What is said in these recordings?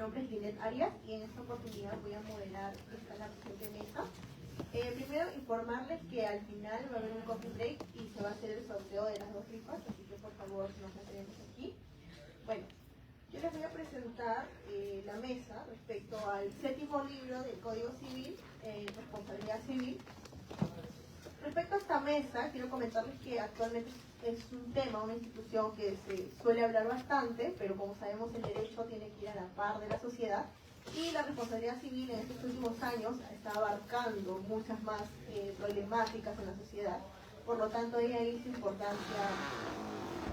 nombre es Linet Arias y en esta oportunidad voy a moderar la presente mesa. Primero informarles que al final va a haber un coffee break y se va a hacer el sorteo de las dos rifas, así que por favor nos mantenemos aquí. Bueno, yo les voy a presentar la mesa respecto al 7º libro del Código Civil, Responsabilidad Civil. Respecto a esta mesa, quiero comentarles que actualmente es un tema, una institución que se suele hablar bastante, pero como sabemos el derecho tiene que ir a la par de la sociedad y la responsabilidad civil en estos últimos años está abarcando muchas más problemáticas en la sociedad. Por lo tanto, de ahí su importancia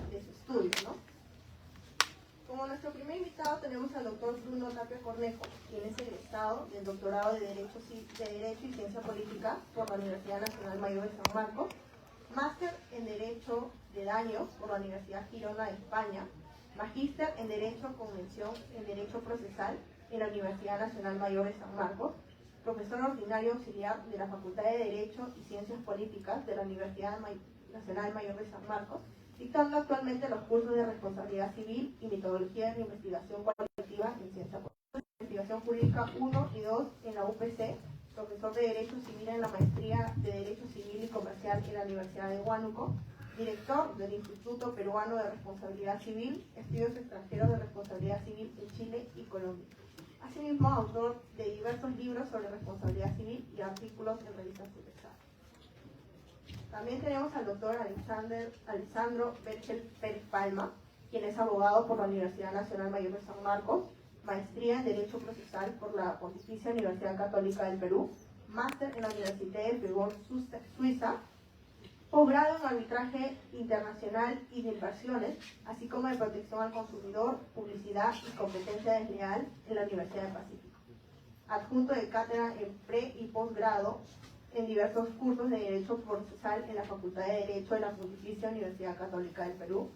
de su estudio, ¿no? Como nuestro primer invitado tenemos al doctor Bruno Tapia Cornejo, quien es egresado del doctorado de Derecho y Ciencia Política por la Universidad Nacional Mayor de San Marcos, máster en Derecho de Daños por la Universidad Girona de España, magíster en Derecho con mención en Derecho Procesal en la Universidad Nacional Mayor de San Marcos, profesor ordinario auxiliar de la Facultad de Derecho y Ciencias Políticas de la Universidad Nacional Mayor de San Marcos, dictando actualmente los cursos de responsabilidad civil y metodología de investigación colectiva en ciencia política, investigación jurídica 1 y 2 en la UPC, profesor de Derecho Civil en la Maestría de Derecho Civil y Comercial en la Universidad de Huánuco, director del Instituto Peruano de Responsabilidad Civil, estudios extranjeros de responsabilidad civil en Chile y Colombia. Asimismo, autor de diversos libros sobre responsabilidad civil y artículos en revistas universitarias. También tenemos al doctor Alessandro Bergel Pérez Palma, quien es abogado por la Universidad Nacional Mayor de San Marcos, maestría en Derecho Procesal por la Pontificia Universidad Católica del Perú, máster en la Universidad de Fribourg, Suiza, posgrado en Arbitraje Internacional y de Inversiones, así como de Protección al Consumidor, Publicidad y Competencia Desleal en la Universidad del Pacífico. Adjunto de cátedra en pre- y posgrado en diversos cursos de Derecho Procesal en la Facultad de Derecho de la Pontificia Universidad Católica del Perú.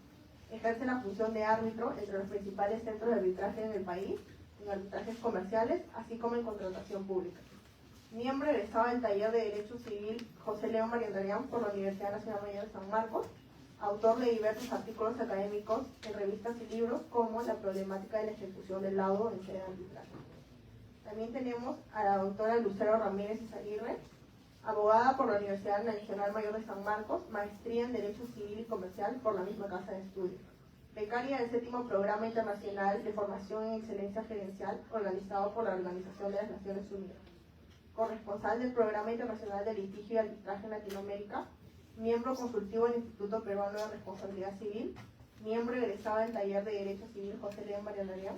Ejerce la función de árbitro entre los principales centros de arbitraje en el país, en arbitrajes comerciales, así como en contratación pública. Miembro egresado del Taller de Derecho Civil José León Mariandarián por la Universidad Nacional Mayor de San Marcos, autor de diversos artículos académicos en revistas y libros como La problemática de la ejecución del laudo en sede de arbitraje. También tenemos a la doctora Lucero Ramírez Izaguirre, abogada por la Universidad Nacional Mayor de San Marcos, maestría en Derecho Civil y Comercial por la misma casa de estudios. Becaria del 7º Programa Internacional de Formación en Excelencia Gerencial, organizado por la Organización de las Naciones Unidas. Corresponsal del Programa Internacional de Litigio y Arbitraje en Latinoamérica, miembro consultivo del Instituto Peruano de Responsabilidad Civil, miembro egresado del Taller de Derecho Civil José León Mariandarián,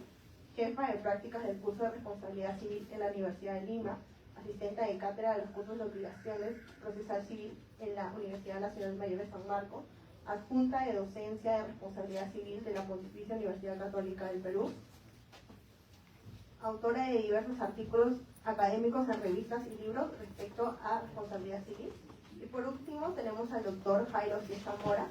jefa de prácticas del curso de Responsabilidad Civil en la Universidad de Lima, asistente de cátedra de los cursos de obligaciones procesal civil en la Universidad Nacional Mayor de San Marcos, adjunta de docencia de responsabilidad civil de la Pontificia Universidad Católica del Perú, autora de diversos artículos académicos en revistas y libros respecto a responsabilidad civil. Y por último tenemos al doctor Jairo Cieza Mora,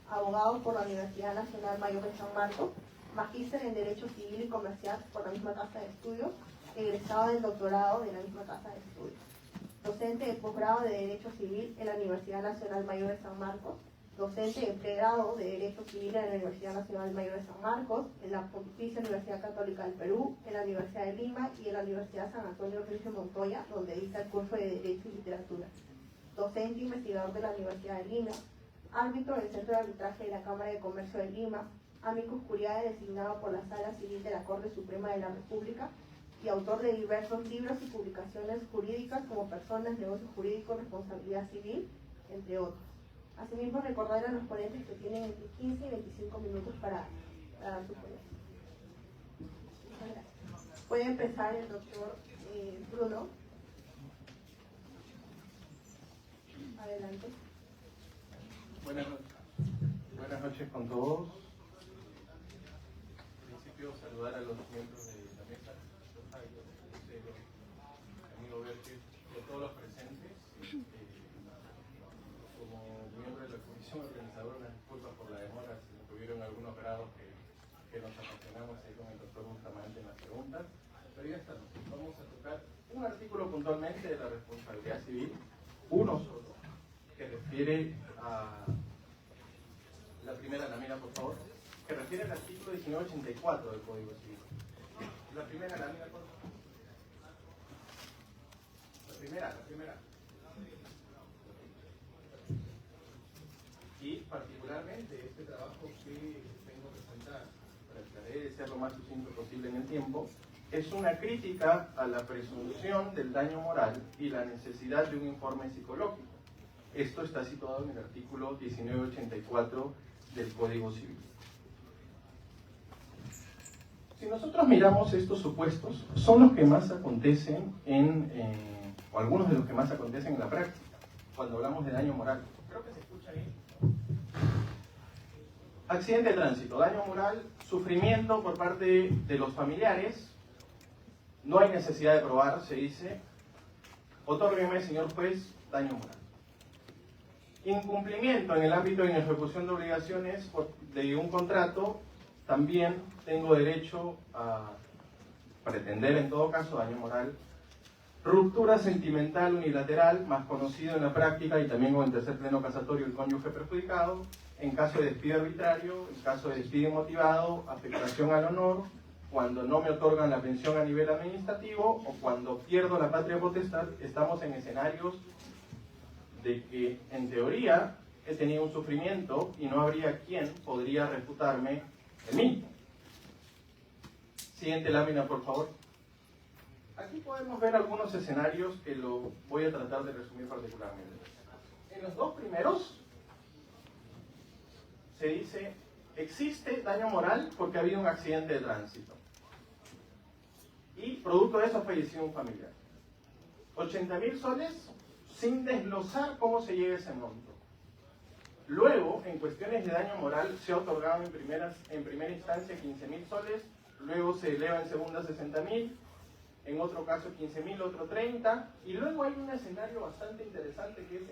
abogado por la Universidad Nacional Mayor de San Marcos, magíster en Derecho Civil y Comercial por la misma casa de estudios, egresado del doctorado de la misma casa de estudios, docente de posgrado de Derecho Civil en la Universidad Nacional Mayor de San Marcos, docente de pregrado de Derecho Civil en la Universidad Nacional Mayor de San Marcos, en la Pontificia Universidad Católica del Perú, en la Universidad de Lima y en la Universidad San Antonio Río Montoya, donde dicta el curso de Derecho y Literatura. Docente e investigador de la Universidad de Lima, árbitro del Centro de Arbitraje de la Cámara de Comercio de Lima, amicus curiae designado por la Sala Civil de la Corte Suprema de la República y autor de diversos libros y publicaciones jurídicas como Personas, Negocios Jurídicos, Responsabilidad Civil, entre otros. Asimismo, recordar a los ponentes que tienen entre 15 y 25 minutos para dar su ponencia. Muchas gracias. Puede empezar el doctor Bruno. Adelante. Buenas noches con todos. En principio, saludar a los miembros de la mesa, amigo Berger, y a todos los presentes. Como miembro de la comisión organizadora, unas disculpas por la demora, si no tuvieron algunos grados que nos apasionamos ahí con el doctor Bustamante en las preguntas. Pero ya estamos. Vamos a tocar un artículo puntualmente de la responsabilidad civil, uno solo, que refiere a la primera lámina, por favor, que refiere al artículo 1984 del Código Civil. La primera lámina, por favor. La primera. Y particularmente este trabajo que tengo que presentar, para tratar de ser lo más sucinto posible en el tiempo, es una crítica a la presunción del daño moral y la necesidad de un informe psicológico. Esto está situado en el artículo 1984 del Código Civil. Si nosotros miramos estos supuestos, son los que más acontecen o algunos de los que más acontecen en la práctica, cuando hablamos de daño moral. Creo que se escucha bien. Accidente de tránsito, daño moral, sufrimiento por parte de los familiares, no hay necesidad de probar, se dice, otórgueme, señor juez, daño moral. Incumplimiento en el ámbito de ejecución de obligaciones de un contrato, también tengo derecho a pretender en todo caso daño moral. Ruptura sentimental unilateral, más conocido en la práctica y también con el tercer pleno casatorio el cónyuge perjudicado, en caso de despido arbitrario, en caso de despido motivado, afectación al honor, cuando no me otorgan la pensión a nivel administrativo o cuando pierdo la patria potestad. Estamos en escenarios de que en teoría he tenido un sufrimiento y no habría quien podría refutarme el mismo. Siguiente lámina, por favor. Aquí podemos ver algunos escenarios que lo voy a tratar de resumir particularmente. En los dos primeros se dice, existe daño moral porque ha habido un accidente de tránsito y producto de eso ha fallecido un familiar. 80.000 soles sin desglosar cómo se llega a ese monto. Luego, en cuestiones de daño moral, se ha otorgado en primera instancia 15.000 soles, luego se eleva en segunda 60.000, en otro caso 15.000, otro 30, y luego hay un escenario bastante interesante que es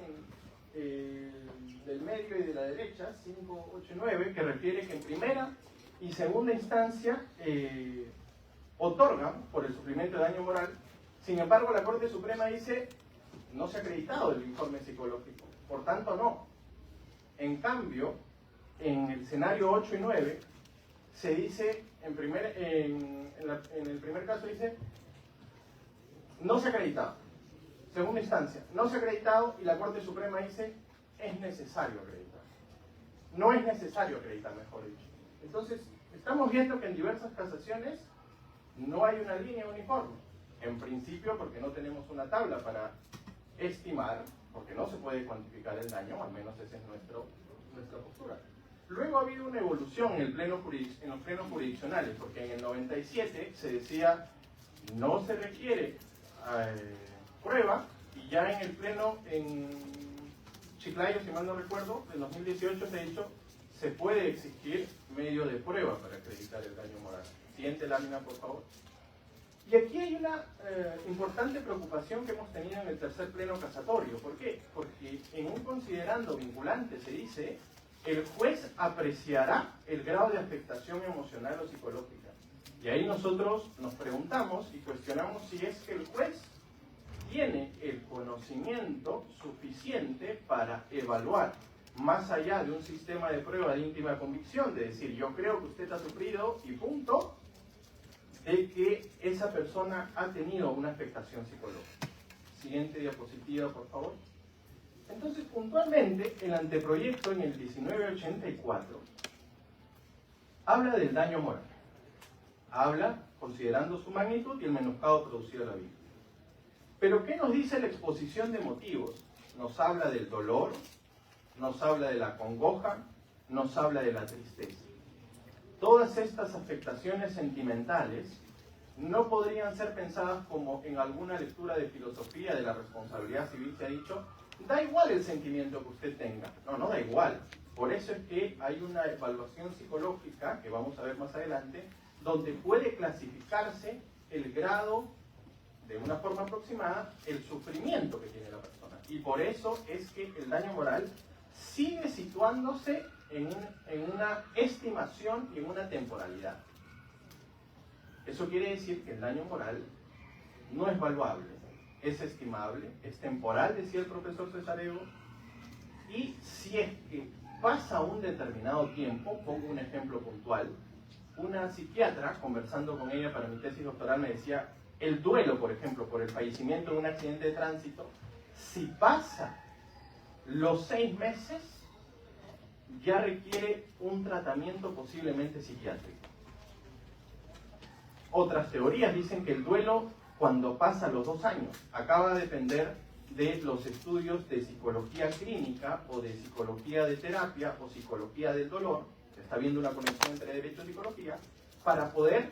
del medio y de la derecha, 5, 8 y 9, que refiere que en primera y segunda instancia otorgan por el sufrimiento de daño moral. Sin embargo, la Corte Suprema dice, no se ha acreditado el informe psicológico, por tanto no. En cambio, en el escenario 8 y 9, se dice, en el primer caso dice, no se ha acreditado. Segunda instancia, no se ha acreditado y la Corte Suprema dice, es necesario acreditar. No es necesario acreditar, mejor dicho. Entonces, estamos viendo que en diversas casaciones no hay una línea uniforme. En principio, porque no tenemos una tabla para estimar, porque no se puede cuantificar el daño, al menos esa es nuestra postura. Luego ha habido una evolución en los plenos jurisdiccionales, porque en el 97 se decía, no se requiere prueba, y ya en el pleno, en Chiclayo, si mal no recuerdo, en 2018 se ha dicho, se puede exigir medio de prueba para acreditar el daño moral. Siguiente lámina, por favor. Y aquí hay una importante preocupación que hemos tenido en el tercer pleno casatorio. ¿Por qué? Porque en un considerando vinculante se dice, el juez apreciará el grado de afectación emocional o psicológica. Y ahí nosotros nos preguntamos y cuestionamos si es que el juez tiene el conocimiento suficiente para evaluar, más allá de un sistema de prueba de íntima convicción, de decir, yo creo que usted ha sufrido y punto, de que esa persona ha tenido una afectación psicológica. Siguiente diapositiva, por favor. Entonces, puntualmente, el anteproyecto en el 1984 habla del daño moral. Habla considerando su magnitud y el menoscabo producido a la víctima. Pero, ¿qué nos dice la exposición de motivos? Nos habla del dolor, nos habla de la congoja, nos habla de la tristeza. Todas estas afectaciones sentimentales no podrían ser pensadas como en alguna lectura de filosofía de la responsabilidad civil se ha dicho, da igual el sentimiento que usted tenga. No, no da igual. Por eso es que hay una evaluación psicológica, que vamos a ver más adelante, donde puede clasificarse el grado, de una forma aproximada, el sufrimiento que tiene la persona. Y por eso es que el daño moral sigue situándose en una estimación y en una temporalidad. Eso quiere decir que el daño moral no es valuable, es estimable, es temporal, decía el profesor Cesareo, y si es que pasa un determinado tiempo, pongo un ejemplo puntual, una psiquiatra, conversando con ella para mi tesis doctoral, me decía, el duelo, por ejemplo, por el fallecimiento de un accidente de tránsito, si pasa los 6 meses, ya requiere un tratamiento posiblemente psiquiátrico. Otras teorías dicen que el duelo, cuando pasa los 2 años, acaba de depender de los estudios de psicología clínica o de psicología de terapia o psicología del dolor. Se está viendo una conexión entre derecho y psicología para poder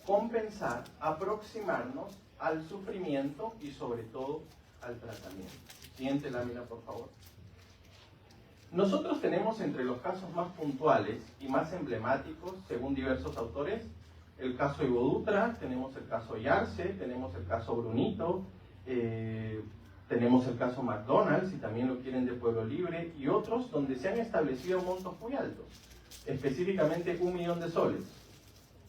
compensar, aproximarnos al sufrimiento y sobre todo al tratamiento. Siguiente lámina, por favor. Nosotros tenemos entre los casos más puntuales y más emblemáticos, según diversos autores, el caso Ivo Dutra, tenemos el caso Yarse, tenemos el caso Brunito, tenemos el caso McDonald's, si también lo quieren, de Pueblo Libre, y otros donde se han establecido montos muy altos, específicamente 1 millón de soles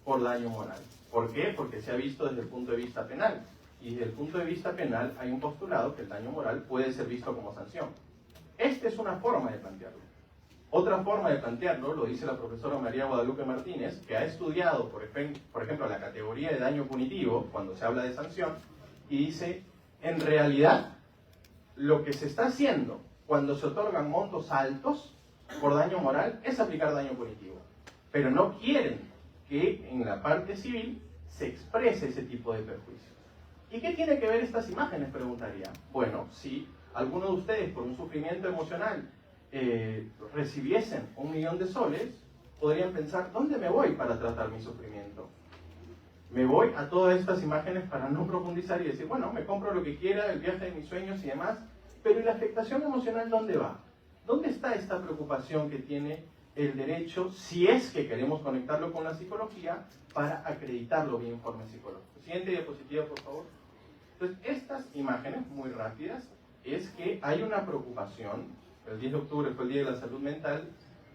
por daño moral. ¿Por qué? Porque se ha visto desde el punto de vista penal, y desde el punto de vista penal hay un postulado que el daño moral puede ser visto como sanción. Esta es una forma de plantearlo. Otra forma de plantearlo lo dice la profesora María Guadalupe Martínez, que ha estudiado, por ejemplo, la categoría de daño punitivo, cuando se habla de sanción, y dice, en realidad, lo que se está haciendo cuando se otorgan montos altos por daño moral es aplicar daño punitivo. Pero no quieren que en la parte civil se exprese ese tipo de perjuicio. ¿Y qué tiene que ver estas imágenes? Preguntaría. Bueno, si alguno de ustedes por un sufrimiento emocional recibiesen 1 millón de soles, podrían pensar, ¿dónde me voy para tratar mi sufrimiento? Me voy a todas estas imágenes para no profundizar y decir, bueno, me compro lo que quiera, el viaje de mis sueños y demás, pero ¿y la afectación emocional dónde va? ¿Dónde está esta preocupación que tiene el derecho, si es que queremos conectarlo con la psicología, para acreditarlo vía informe psicológico? Siguiente diapositiva, por favor. Entonces, estas imágenes, muy rápidas, es que hay una preocupación, el 10 de octubre fue el Día de la Salud Mental,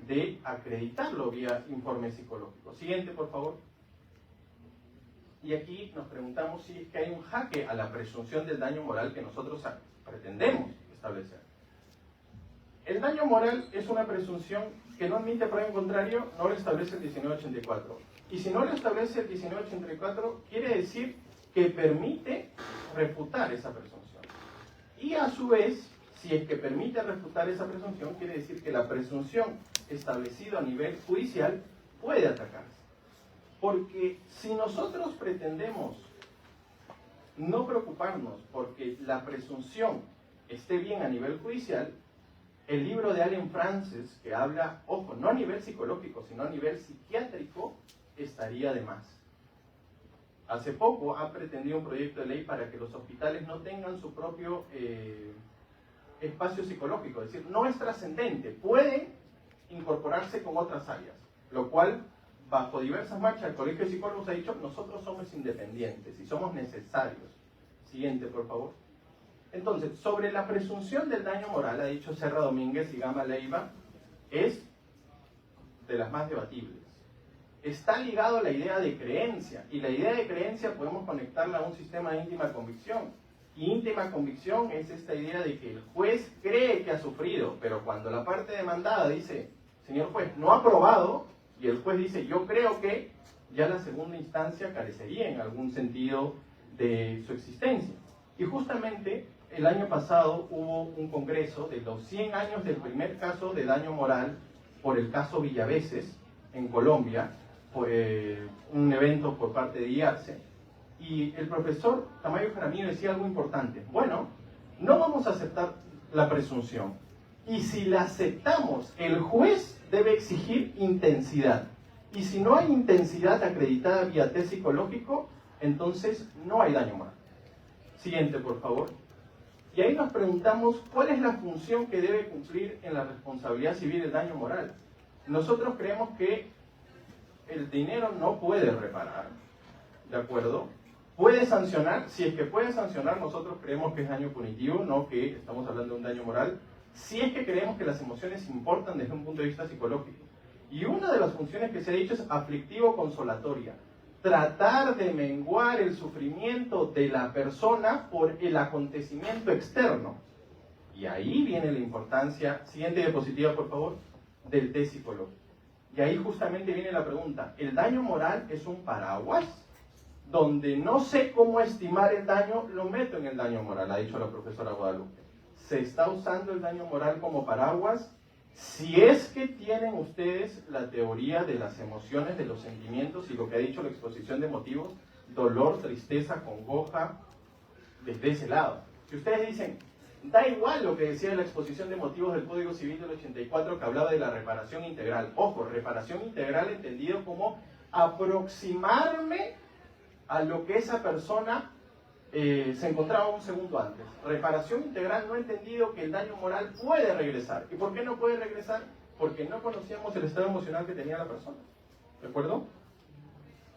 de acreditarlo vía informe psicológico. Siguiente, por favor. Y aquí nos preguntamos si es que hay un jaque a la presunción del daño moral que nosotros pretendemos establecer. El daño moral es una presunción que no admite prueba en contrario, no lo establece el 1984. Y si no lo establece el 1984, quiere decir que permite refutar esa presunción. Y a su vez, si es que permite refutar esa presunción, quiere decir que la presunción establecida a nivel judicial puede atacarse. Porque si nosotros pretendemos no preocuparnos porque la presunción esté bien a nivel judicial, el libro de Allen Frances, que habla, ojo, no a nivel psicológico, sino a nivel psiquiátrico, estaría de más. Hace poco ha pretendido un proyecto de ley para que los hospitales no tengan su propio espacio psicológico, es decir, no es trascendente, puede incorporarse con otras áreas, lo cual, bajo diversas marchas, el Colegio de Psicólogos ha dicho, nosotros somos independientes y somos necesarios. Siguiente, por favor. Entonces, sobre la presunción del daño moral, ha dicho Serra Domínguez y Gama Leiva, es de las más debatibles. Está ligado a la idea de creencia, y la idea de creencia podemos conectarla a un sistema de íntima convicción. Y íntima convicción es esta idea de que el juez cree que ha sufrido, pero cuando la parte demandada dice, señor juez, no ha probado, y el juez dice, yo creo que, ya la segunda instancia carecería en algún sentido de su existencia. Y justamente el año pasado hubo un congreso de los 100 años del primer caso de daño moral por el caso Villaveses en Colombia, por un evento por parte de IARCE, y el profesor Tamayo Jaramillo decía algo importante. Bueno, no vamos a aceptar la presunción, y si la aceptamos, el juez debe exigir intensidad, y si no hay intensidad acreditada vía test psicológico, entonces no hay daño moral. Siguiente, por favor. Y ahí nos preguntamos, ¿cuál es la función que debe cumplir en la responsabilidad civil el daño moral? Nosotros creemos que el dinero no puede reparar, ¿de acuerdo? Puede sancionar, si es que puede sancionar, nosotros creemos que es daño punitivo, no que estamos hablando de un daño moral, si es que creemos que las emociones importan desde un punto de vista psicológico. Y una de las funciones que se ha dicho es aflictivo-consolatoria. Tratar de menguar el sufrimiento de la persona por el acontecimiento externo. Y ahí viene la importancia, siguiente diapositiva por favor, del test psicológico. Y ahí justamente viene la pregunta, ¿el daño moral es un paraguas? Donde no sé cómo estimar el daño, lo meto en el daño moral, ha dicho la profesora Guadalupe. ¿Se está usando el daño moral como paraguas? Si es que tienen ustedes la teoría de las emociones, de los sentimientos y lo que ha dicho la exposición de motivos, dolor, tristeza, congoja, desde ese lado. Si ustedes dicen, da igual lo que decía la exposición de motivos del Código Civil del 84 que hablaba de la reparación integral. Ojo, reparación integral entendido como aproximarme a lo que esa persona se encontraba un segundo antes. Reparación integral no entendido que el daño moral puede regresar. ¿Y por qué no puede regresar? Porque no conocíamos el estado emocional que tenía la persona. ¿De acuerdo?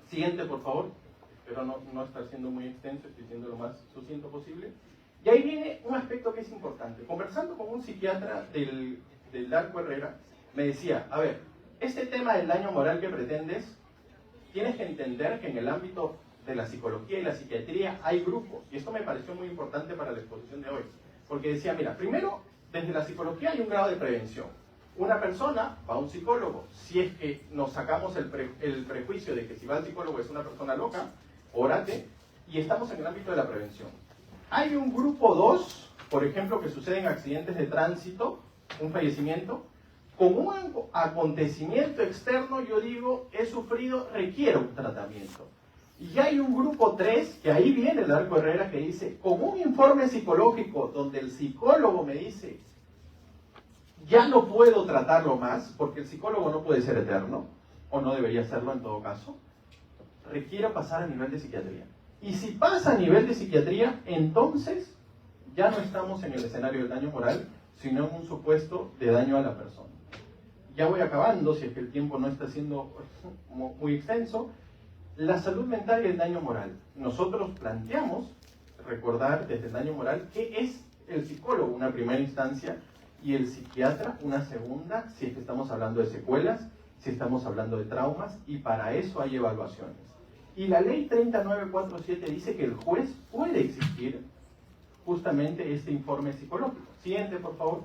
Siguiente, por favor. Espero no estar siendo muy extenso, estoy siendo lo más sucinto posible. Y ahí viene un aspecto que es importante. Conversando con un psiquiatra del Darko Herrera, me decía, a ver, este tema del daño moral que pretendes, tienes que entender que en el ámbito de la psicología y la psiquiatría hay grupos, y esto me pareció muy importante para la exposición de hoy, porque decía, mira, primero, desde la psicología hay un grado de prevención. Una persona va a un psicólogo, si es que nos sacamos el prejuicio de que si va al psicólogo es una persona loca, órate, y estamos en el ámbito de la prevención. Hay un grupo 2, por ejemplo, que sucede en accidentes de tránsito, un fallecimiento, con un acontecimiento externo, yo digo, he sufrido, requiere un tratamiento. Y hay un grupo 3, que ahí viene el Darko Herrera, que dice, con un informe psicológico donde el psicólogo me dice, ya no puedo tratarlo más, porque el psicólogo no puede ser eterno, o no debería serlo en todo caso, requiere pasar a nivel de psiquiatría. Y si pasa a nivel de psiquiatría, entonces ya no estamos en el escenario del daño moral, sino en un supuesto de daño a la persona. Ya voy acabando, si es que el tiempo no está siendo muy extenso. La salud mental y el daño moral. Nosotros planteamos recordar desde el daño moral qué es el psicólogo, una primera instancia, y el psiquiatra, una segunda, si es que estamos hablando de secuelas, si estamos hablando de traumas, y para eso hay evaluaciones. Y la ley 3947 dice que el juez puede exigir justamente este informe psicológico. Siguiente, por favor.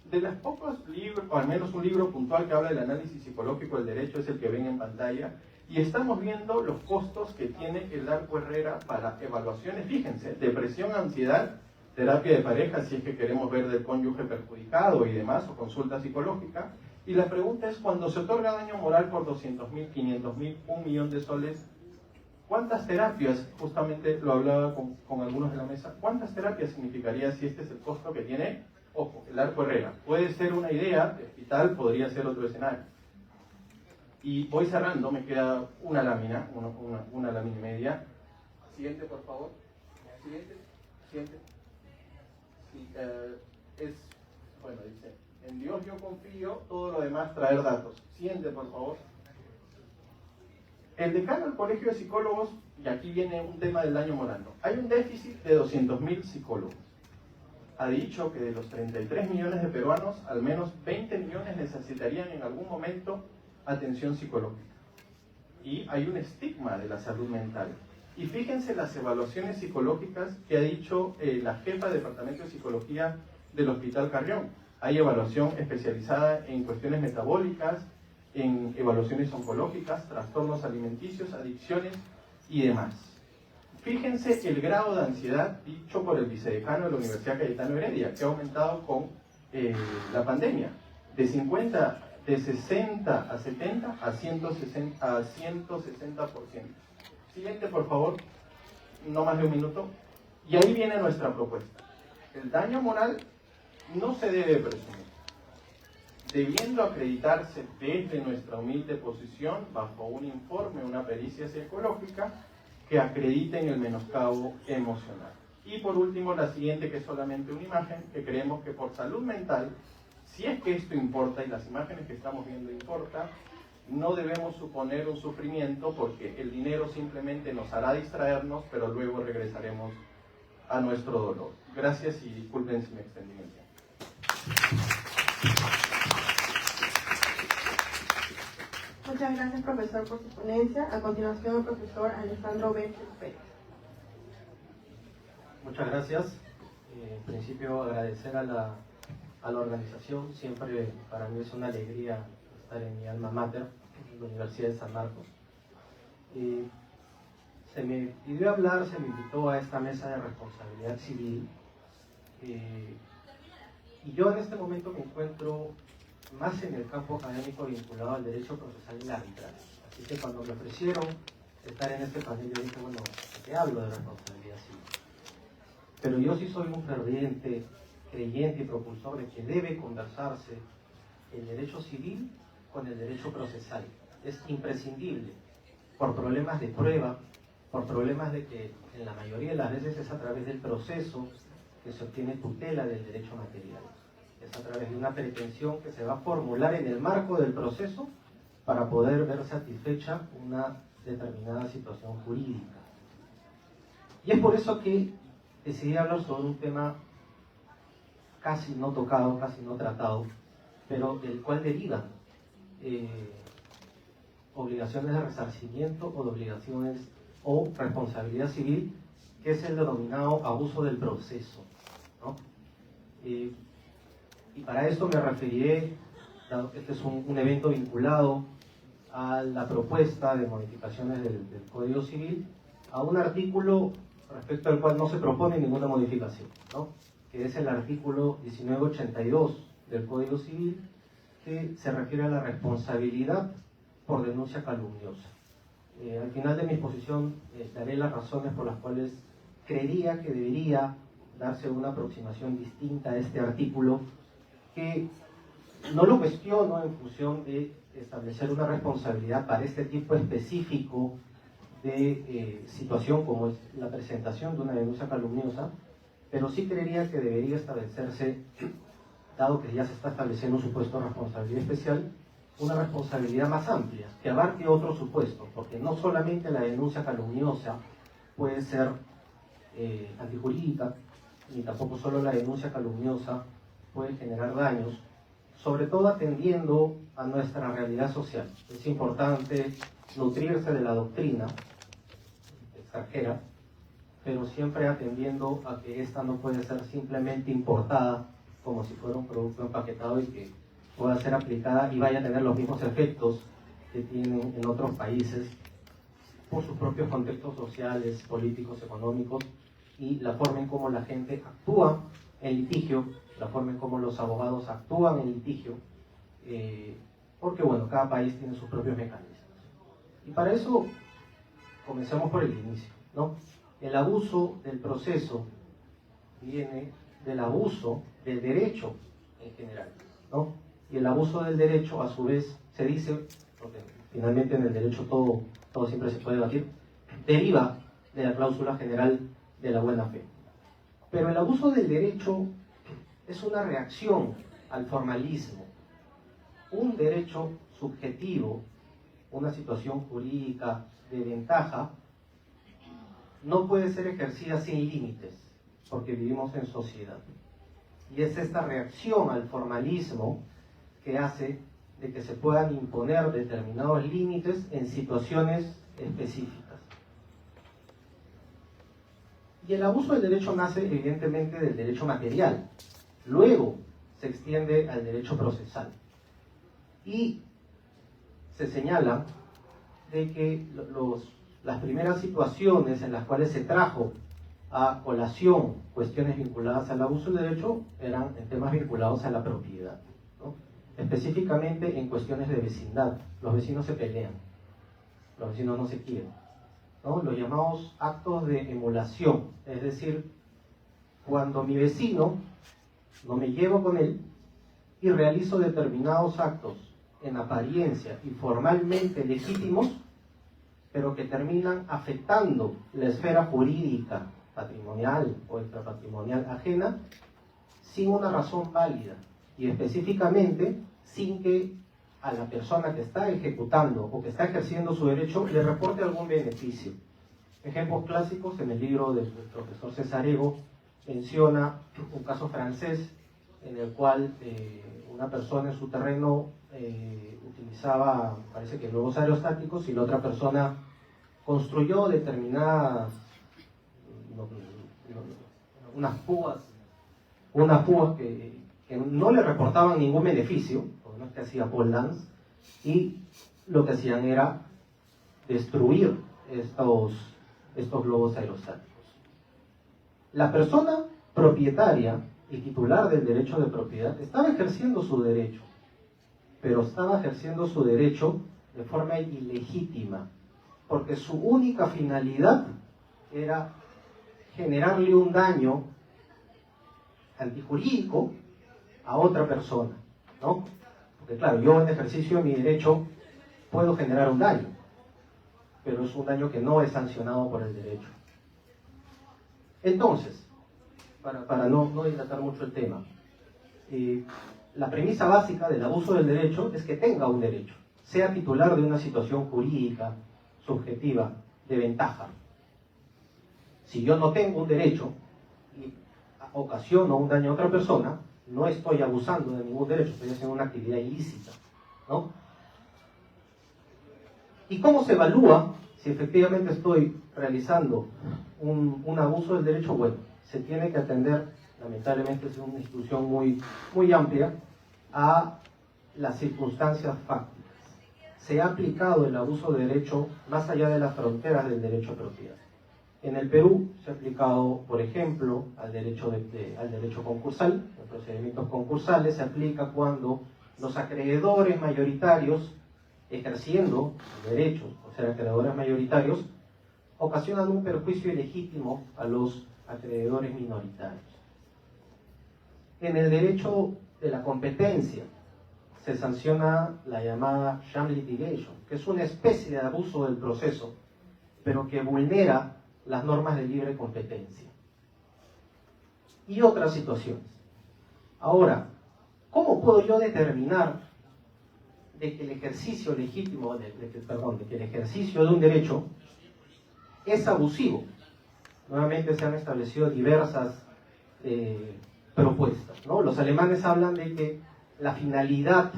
De los pocos libros, o al menos un libro puntual que habla del análisis psicológico del derecho, es el que ven en pantalla, y estamos viendo los costos que tiene el Darko Herrera para evaluaciones. Fíjense, depresión, ansiedad, terapia de pareja, si es que queremos ver del cónyuge perjudicado y demás, o consulta psicológica. Y la pregunta es, cuando se otorga daño moral por 200.000, 500.000, 1 millón de soles, ¿cuántas terapias, justamente lo hablaba con algunos de la mesa, cuántas terapias significaría si este es el costo que tiene? Ojo, el Darko Herrera. Puede ser una idea, el hospital podría ser otro escenario. Y voy cerrando, me queda una lámina, una lámina y media. Siguiente, por favor. Siguiente. Sí, bueno, dice, en Dios yo confío, todo lo demás traer datos. Siguiente, por favor. El decano del Colegio de Psicólogos, y aquí viene un tema del daño moral, ¿no? Hay un déficit de 200.000 psicólogos. Ha dicho que de los 33 millones de peruanos, al menos 20 millones necesitarían en algún momento atención psicológica. Y hay un estigma de la salud mental. Y fíjense las evaluaciones psicológicas que ha dicho la jefa de Departamento de Psicología del Hospital Carrión. Hay evaluación especializada en cuestiones metabólicas, en evaluaciones oncológicas, trastornos alimenticios, adicciones y demás. Fíjense el grado de ansiedad dicho por el vicedecano de la Universidad Cayetano Heredia, que ha aumentado con la pandemia, de 60 a 70 a 160%. Siguiente, por favor, no más de un minuto. Y ahí viene nuestra propuesta. El daño moral no se debe presumir, debiendo acreditarse desde nuestra humilde posición bajo un informe, una pericia psicológica que acrediten el menoscabo emocional. Y por último, la siguiente, que es solamente una imagen, que creemos que por salud mental, si es que esto importa y las imágenes que estamos viendo importan, no debemos suponer un sufrimiento porque el dinero simplemente nos hará distraernos, pero luego regresaremos a nuestro dolor. Gracias y disculpen si me extendí el tiempo. Muchas gracias, profesor, por su ponencia. A continuación, el profesor Alejandro Benches Pérez. Muchas gracias. En principio, agradecer a la organización. Siempre para mí es una alegría estar en mi alma mater, la Universidad de San Marcos. Se me pidió hablar, se me invitó a esta mesa de responsabilidad civil, y yo en este momento me encuentro más en el campo académico vinculado al derecho procesal y arbitral. Así que cuando me ofrecieron estar en este panel, yo dije, bueno, ¿qué hablo de responsabilidad civil? Pero yo sí soy un ferviente creyente y propulsor de que debe conversarse el derecho civil con el derecho procesal. Es imprescindible, por problemas de prueba, por problemas de que en la mayoría de las veces es a través del proceso que se obtiene tutela del derecho material. Es a través de una pretensión que se va a formular en el marco del proceso para poder ver satisfecha una determinada situación jurídica. Y es por eso que decidí hablar sobre un tema casi no tocado, casi no tratado, pero del cual derivan obligaciones de resarcimiento o de obligaciones o responsabilidad civil, que es el denominado abuso del proceso, ¿no? Y para esto me referiré, dado que este es un evento vinculado a la propuesta de modificaciones del Código Civil, a un artículo respecto al cual no se propone ninguna modificación, ¿no? Que es el artículo 1982 del Código Civil, que se refiere a la responsabilidad por denuncia calumniosa. Al final de mi exposición daré las razones por las cuales creería que debería darse una aproximación distinta a este artículo, que no lo cuestiono en función de establecer una responsabilidad para este tipo específico de situación como es la presentación de una denuncia calumniosa, pero sí creería que debería establecerse, dado que ya se está estableciendo un supuesto de responsabilidad especial, una responsabilidad más amplia, que abarque otros supuestos, porque no solamente la denuncia calumniosa puede ser antijurídica, ni tampoco solo la denuncia calumniosa puede generar daños, sobre todo atendiendo a nuestra realidad social. Es importante nutrirse de la doctrina extranjera, pero siempre atendiendo a que esta no puede ser simplemente importada como si fuera un producto empaquetado y que pueda ser aplicada y vaya a tener los mismos efectos que tienen en otros países por sus propios contextos sociales, políticos, económicos y la forma en cómo la gente actúa en litigio, la forma en cómo los abogados actúan en litigio, porque bueno, cada país tiene sus propios mecanismos. Y para eso comencemos por el inicio, ¿no? El abuso del proceso viene del abuso del derecho en general, ¿no? Y el abuso del derecho, a su vez, se dice, porque finalmente en el derecho todo siempre se puede debatir, deriva de la cláusula general de la buena fe. Pero el abuso del derecho es una reacción al formalismo. Un derecho subjetivo, una situación jurídica de ventaja, no puede ser ejercida sin límites, porque vivimos en sociedad. Y es esta reacción al formalismo que hace de que se puedan imponer determinados límites en situaciones específicas. Y el abuso del derecho nace evidentemente del derecho material, luego se extiende al derecho procesal. Y se señala de que las primeras situaciones en las cuales se trajo a colación cuestiones vinculadas al abuso del derecho eran en temas vinculados a la propiedad, ¿no? Específicamente en cuestiones de vecindad. Los vecinos se pelean, los vecinos no se quieren, ¿no? Los llamados actos de emulación, es decir, cuando mi vecino no me llevo con él y realizo determinados actos en apariencia y formalmente legítimos, pero que terminan afectando la esfera jurídica, patrimonial o extrapatrimonial ajena, sin una razón válida y específicamente sin que a la persona que está ejecutando o que está ejerciendo su derecho le reporte algún beneficio. Ejemplos clásicos en el libro del profesor Cesarego menciona un caso francés en el cual una persona en su terreno utilizaba, parece que globos aerostáticos, y la otra persona construyó determinadas unas púas que no le reportaban ningún beneficio, porque no es que hacía pole dance, y lo que hacían era destruir estos globos aerostáticos. La persona propietaria y titular del derecho de propiedad estaba ejerciendo su derecho, pero estaba ejerciendo su derecho de forma ilegítima, porque su única finalidad era generarle un daño antijurídico a otra persona, ¿no? Porque claro, yo en ejercicio de mi derecho puedo generar un daño, pero es un daño que no es sancionado por el derecho. Entonces, para no dilatar mucho el tema, la premisa básica del abuso del derecho es que tenga un derecho, sea titular de una situación jurídica, subjetiva, de ventaja. Si yo no tengo un derecho y ocasiono un daño a otra persona, no estoy abusando de ningún derecho, estoy haciendo una actividad ilícita, ¿no? ¿Y cómo se evalúa si efectivamente estoy realizando un abuso del derecho? Bueno, se tiene que atender, lamentablemente es una institución muy amplia, a las circunstancias fácticas. Se ha aplicado el abuso de derecho más allá de las fronteras del derecho a propiedad. En el Perú se ha aplicado, por ejemplo, al derecho concursal. En procedimientos concursales se aplica cuando los acreedores mayoritarios, ejerciendo derechos, o sea, acreedores mayoritarios, ocasionan un perjuicio ilegítimo a los acreedores minoritarios. En el derecho de la competencia se sanciona la llamada sham litigation, que es una especie de abuso del proceso, pero que vulnera las normas de libre competencia. Y otras situaciones. Ahora, ¿cómo puedo yo determinar de que el ejercicio legítimo, de que el ejercicio de un derecho es abusivo? Nuevamente se han establecido diversas propuestas, ¿no? Los alemanes hablan de que la finalidad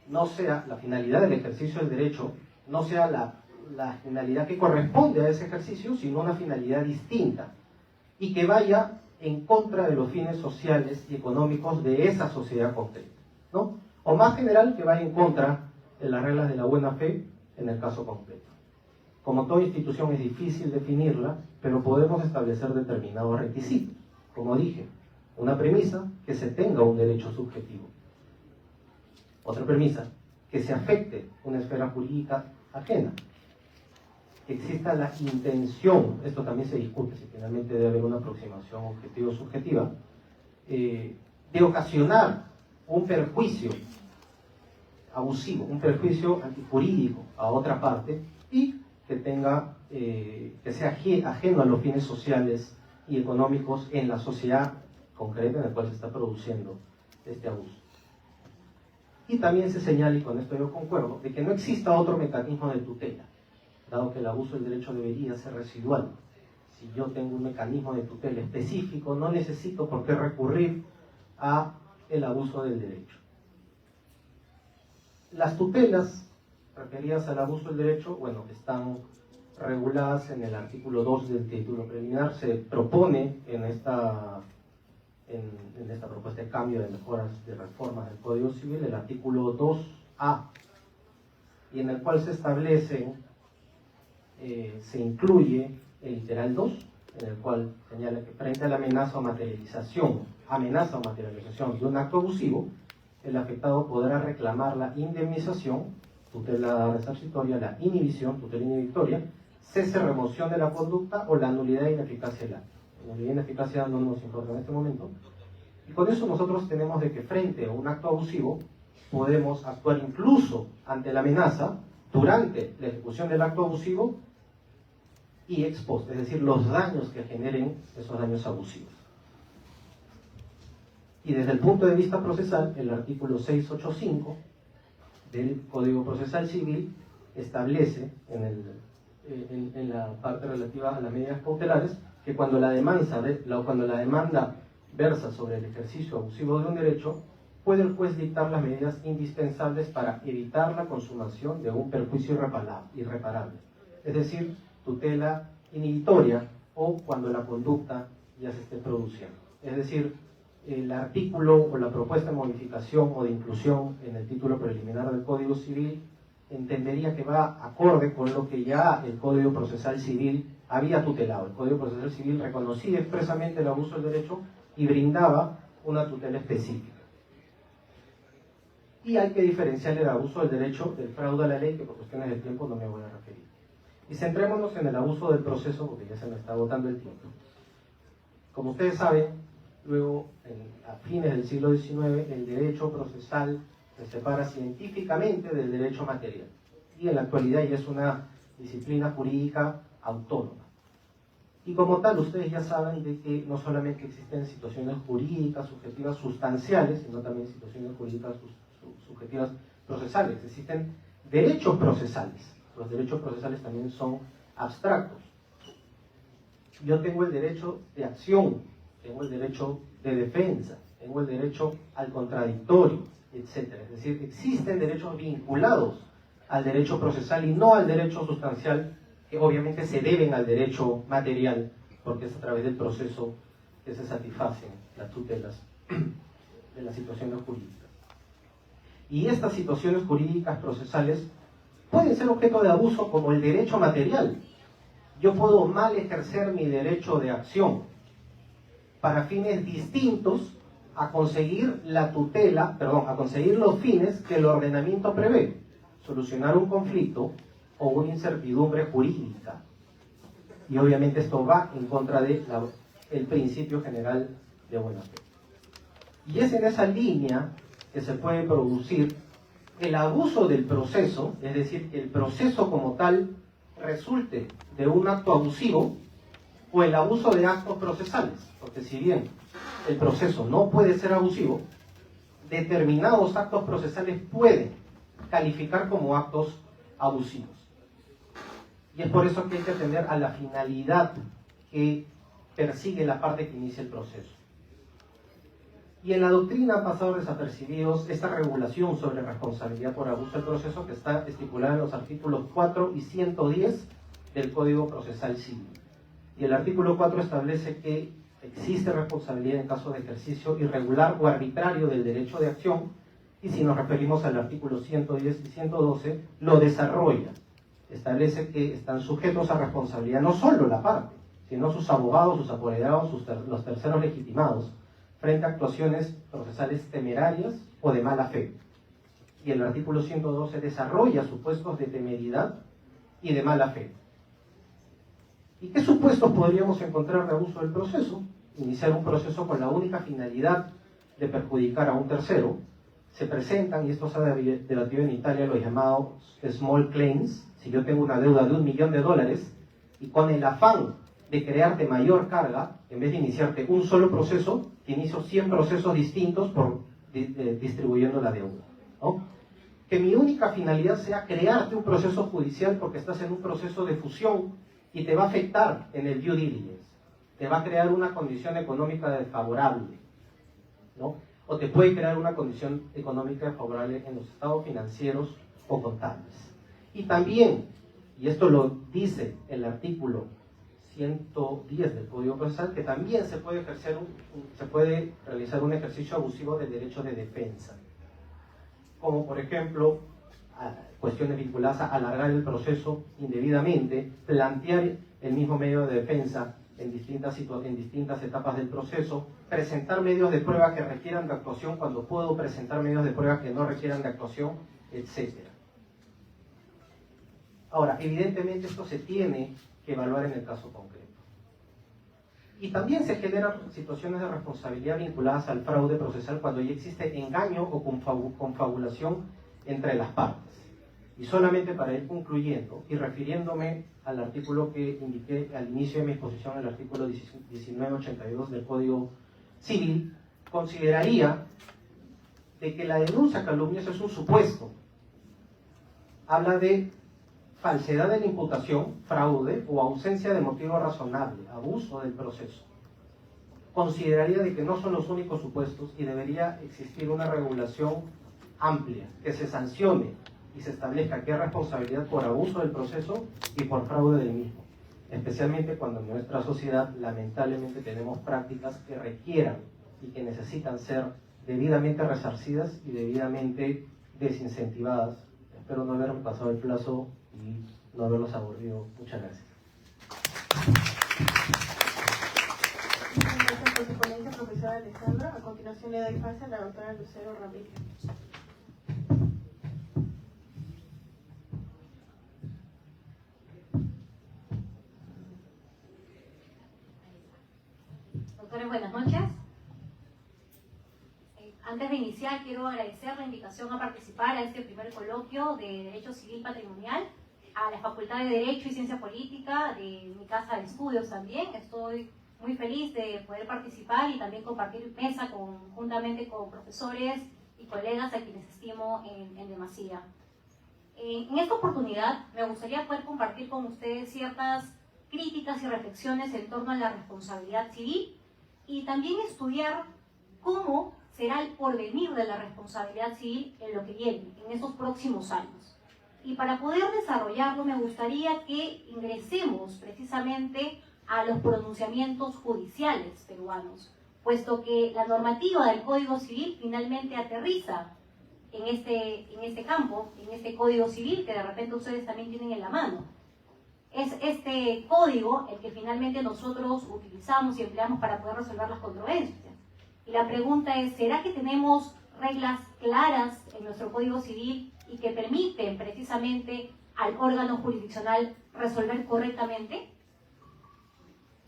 del ejercicio del derecho no sea la finalidad que corresponde a ese ejercicio, sino una finalidad distinta y que vaya en contra de los fines sociales y económicos de esa sociedad concreta, ¿no? O más general, que vaya en contra de las reglas de la buena fe en el caso concreto. Como toda institución es difícil definirla, pero podemos establecer determinados requisitos. Como dije, una premisa, que se tenga un derecho subjetivo. Otra premisa, que se afecte una esfera jurídica ajena. Que exista la intención, esto también se discute, si finalmente debe haber una aproximación objetiva o subjetiva, de ocasionar un perjuicio abusivo, un perjuicio antijurídico a otra parte y que sea ajeno a los fines sociales y económicos en la sociedad concreta en la cual se está produciendo este abuso. Y también se señala, y con esto yo concuerdo, de que no exista otro mecanismo de tutela, dado que el abuso del derecho debería ser residual. Si yo tengo un mecanismo de tutela específico, no necesito por qué recurrir a el abuso del derecho. Las tutelas referidas al abuso del derecho, bueno, están reguladas en el artículo 2 del título preliminar. Se propone en esta propuesta de cambio de mejoras de reformas del Código Civil el artículo 2A, y en el cual se establece, se incluye el literal 2, en el cual señala que frente a la amenaza o materialización de un acto abusivo, el afectado podrá reclamar la indemnización, tutela resarcitoria, la inhibición, tutela inhibitoria, cese, remoción de la conducta o la nulidad e ineficacia del acto. La nulidad e ineficacia no nos importa en este momento. Y con eso nosotros tenemos de que frente a un acto abusivo podemos actuar incluso ante la amenaza, durante la ejecución del acto abusivo y ex post, es decir, los daños que generen esos daños abusivos. Y desde el punto de vista procesal, el artículo 685 del Código Procesal Civil establece en la parte relativa a las medidas cautelares que cuando la demanda versa sobre el ejercicio abusivo de un derecho, puede el juez dictar las medidas indispensables para evitar la consumación de un perjuicio irreparable, es decir, tutela inhibitoria o cuando la conducta ya se esté produciendo. Es decir, el artículo o la propuesta de modificación o de inclusión en el título preliminar del Código Civil entendería que va acorde con lo que ya el Código Procesal Civil había tutelado. El Código Procesal Civil reconocía expresamente el abuso del derecho y brindaba una tutela específica. Y hay que diferenciar el abuso del derecho del fraude a la ley, que por cuestiones de tiempo no me voy a referir. Y centrémonos en el abuso del proceso, porque ya se me está agotando el tiempo. Como ustedes saben, luego, a fines del siglo XIX, el derecho procesal se separa científicamente del derecho material. Y en la actualidad ya es una disciplina jurídica autónoma. Y como tal, ustedes ya saben de que no solamente existen situaciones jurídicas subjetivas sustanciales, sino también situaciones jurídicas subjetivas procesales. Existen derechos procesales. Los derechos procesales también son abstractos. Yo tengo el derecho de acción, tengo el derecho de defensa, tengo el derecho al contradictorio, etc. Es decir, existen derechos vinculados al derecho procesal y no al derecho sustancial, que obviamente se deben al derecho material, porque es a través del proceso que se satisfacen las tutelas de las situaciones jurídicas. Y estas situaciones jurídicas procesales pueden ser objeto de abuso como el derecho material. Yo puedo mal ejercer mi derecho de acción para fines distintos a conseguir la tutela, a conseguir los fines que el ordenamiento prevé, solucionar un conflicto o una incertidumbre jurídica. Y obviamente esto va en contra del principio general de buena fe. Y es en esa línea que se puede producir el abuso del proceso, es decir, que el proceso como tal resulte de un acto abusivo, o el abuso de actos procesales, porque si bien el proceso no puede ser abusivo, determinados actos procesales pueden calificar como actos abusivos. Y es por eso que hay que atender a la finalidad que persigue la parte que inicia el proceso. Y en la doctrina han pasado desapercibidos esta regulación sobre responsabilidad por abuso del proceso que está estipulada en los artículos 4 y 110 del Código Procesal Civil. Y el artículo 4 establece que existe responsabilidad en caso de ejercicio irregular o arbitrario del derecho de acción, y si nos referimos al artículo 110 y 112, lo desarrolla. Establece que están sujetos a responsabilidad no solo la parte, sino sus abogados, sus apoderados, los terceros legitimados, frente a actuaciones procesales temerarias o de mala fe. Y el artículo 112 desarrolla supuestos de temeridad y de mala fe. ¿Y qué supuestos podríamos encontrar de abuso del proceso? Iniciar un proceso con la única finalidad de perjudicar a un tercero. Se presentan, y esto se ha debatido en Italia, los llamados small claims. Si yo tengo una deuda de $1 millón y con el afán de crearte mayor carga, en vez de iniciarte un solo proceso, te inicio 100 procesos distintos distribuyendo la deuda, ¿no? Que mi única finalidad sea crearte un proceso judicial porque estás en un proceso de fusión y te va a afectar en el due diligence, te va a crear una condición económica desfavorable, ¿no? O te puede crear una condición económica desfavorable en los estados financieros o contables. Y también, y esto lo dice el artículo 110 del Código Procesal, que también se puede realizar un ejercicio abusivo del derecho de defensa, como por ejemplo cuestiones vinculadas a alargar el proceso indebidamente, plantear el mismo medio de defensa en distintas etapas del proceso, presentar medios de prueba que requieran de actuación cuando puedo presentar medios de prueba que no requieran de actuación, etc. Ahora, evidentemente esto se tiene que evaluar en el caso concreto. Y también se generan situaciones de responsabilidad vinculadas al fraude procesal cuando ya existe engaño o confabulación entre las partes. Y solamente para ir concluyendo y refiriéndome al artículo que indiqué al inicio de mi exposición, el artículo 1982 del Código Civil, consideraría de que la denuncia calumniosa es un supuesto. Habla de falsedad de la imputación, fraude o ausencia de motivo razonable, abuso del proceso. Consideraría de que no son los únicos supuestos y debería existir una regulación amplia que se sancione y se establezca qué responsabilidad por abuso del proceso y por fraude del mismo, especialmente cuando en nuestra sociedad lamentablemente tenemos prácticas que requieran y que necesitan ser debidamente resarcidas y debidamente desincentivadas. Espero no haberme pasado el plazo y no haberlos aburrido. Muchas gracias. Muchas gracias por su ponencia, profesora Alessandra. A continuación le doy pase a la doctora Lucero Ramírez. Doctores, buenas noches. Antes de iniciar, quiero agradecer la invitación a participar a este primer coloquio de Derecho Civil Patrimonial a la Facultad de Derecho y Ciencia Política de mi casa de estudios también. Estoy muy feliz de poder participar y también compartir mesa juntamente con profesores y colegas a quienes estimo en demasía. En esta oportunidad me gustaría poder compartir con ustedes ciertas críticas y reflexiones en torno a la responsabilidad civil y también estudiar cómo será el porvenir de la responsabilidad civil en lo que viene, en estos próximos años. Y para poder desarrollarlo me gustaría que ingresemos precisamente a los pronunciamientos judiciales peruanos, puesto que la normativa del Código Civil finalmente aterriza en este campo, en este Código Civil que de repente ustedes también tienen en la mano. Es este código el que finalmente nosotros utilizamos y empleamos para poder resolver las controversias. Y la pregunta es, ¿será que tenemos reglas claras en nuestro Código Civil y que permiten precisamente al órgano jurisdiccional resolver correctamente?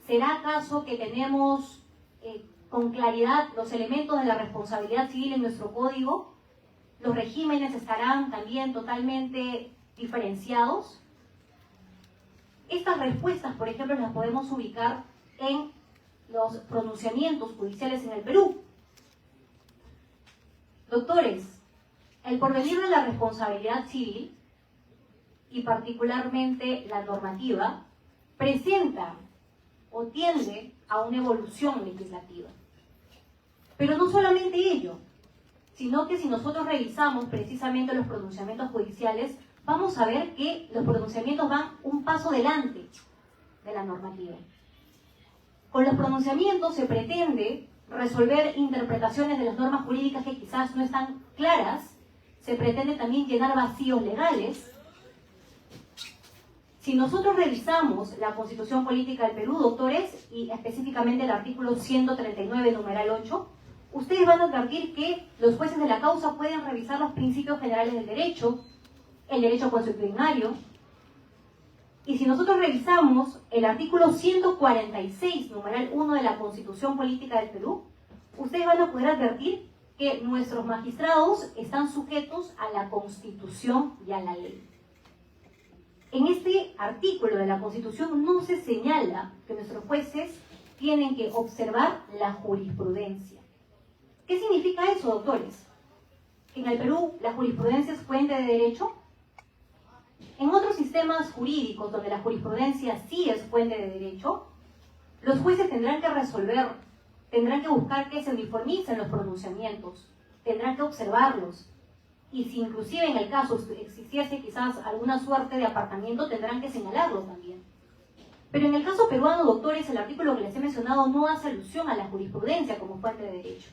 ¿Será acaso que tenemos con claridad los elementos de la responsabilidad civil en nuestro código? ¿Los regímenes estarán también totalmente diferenciados? Estas respuestas, por ejemplo, las podemos ubicar en los pronunciamientos judiciales en el Perú. Doctores, el porvenir de la responsabilidad civil, y particularmente la normativa, presenta o tiende a una evolución legislativa. Pero no solamente ello, sino que si nosotros revisamos precisamente los pronunciamientos judiciales, vamos a ver que los pronunciamientos van un paso delante de la normativa. Con los pronunciamientos se pretende resolver interpretaciones de las normas jurídicas que quizás no están claras, se pretende también llenar vacíos legales. Si nosotros revisamos la Constitución Política del Perú, doctores, y específicamente el artículo 139, numeral 8, ustedes van a advertir que los jueces de la causa pueden revisar los principios generales del derecho, el derecho consuetudinario. Y si nosotros revisamos el artículo 146, numeral 1 de la Constitución Política del Perú, ustedes van a poder advertir que nuestros magistrados están sujetos a la Constitución y a la ley. En este artículo de la Constitución no se señala que nuestros jueces tienen que observar la jurisprudencia. ¿Qué significa eso, doctores? ¿En el Perú la jurisprudencia es fuente de derecho? En otros sistemas jurídicos donde la jurisprudencia sí es fuente de derecho, los jueces tendrán que resolver, tendrán que buscar que se uniformicen los pronunciamientos, tendrán que observarlos. Y si inclusive en el caso existiese quizás alguna suerte de apartamiento, tendrán que señalarlo también. Pero en el caso peruano, doctores, el artículo que les he mencionado no hace alusión a la jurisprudencia como fuente de derecho.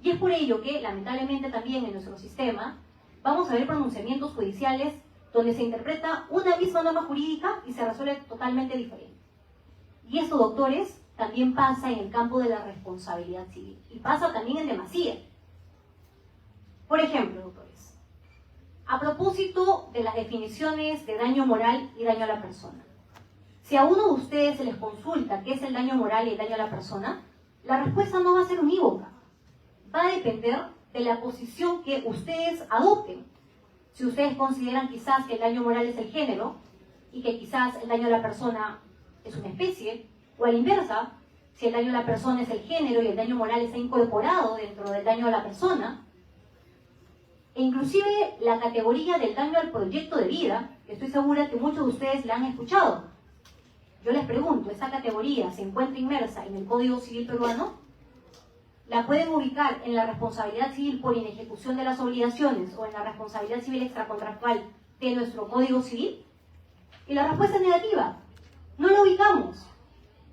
Y es por ello que, lamentablemente también en nuestro sistema, vamos a ver pronunciamientos judiciales donde se interpreta una misma norma jurídica y se resuelve totalmente diferente. Y esto, doctores, también pasa en el campo de la responsabilidad civil. Y pasa también en demasía. Por ejemplo, doctores, a propósito de las definiciones de daño moral y daño a la persona. Si a uno de ustedes se les consulta qué es el daño moral y el daño a la persona, la respuesta no va a ser unívoca. Va a depender de la posición que ustedes adopten. Si ustedes consideran quizás que el daño moral es el género y que quizás el daño a la persona es una especie, o a la inversa, si el daño a la persona es el género y el daño moral está incorporado dentro del daño a la persona, e inclusive la categoría del daño al proyecto de vida, que estoy segura que muchos de ustedes la han escuchado. Yo les pregunto, ¿esta categoría se encuentra inmersa en el Código Civil peruano? ¿La pueden ubicar en la responsabilidad civil por inejecución de las obligaciones o en la responsabilidad civil extracontractual de nuestro Código Civil? Y la respuesta es negativa. No la ubicamos.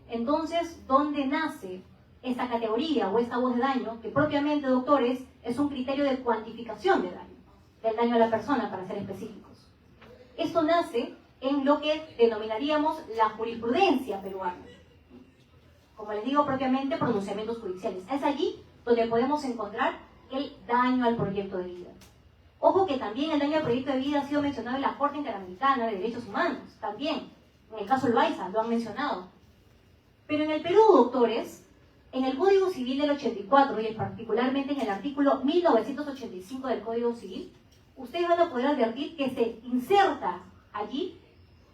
Entonces, ¿dónde nace esta categoría o esta voz de daño, que propiamente, doctores, es un criterio de cuantificación de daño, del daño a la persona, para ser específicos. Esto nace en lo que denominaríamos la jurisprudencia peruana. Como les digo, propiamente pronunciamientos judiciales. Es allí donde podemos encontrar el daño al proyecto de vida. Ojo que también el daño al proyecto de vida ha sido mencionado en la Corte Interamericana de Derechos Humanos, también, en el caso Loaiza, lo han mencionado. Pero en el Perú, doctores, en el Código Civil del 84 y particularmente en el artículo 1985 del Código Civil, ustedes van a poder advertir que se inserta allí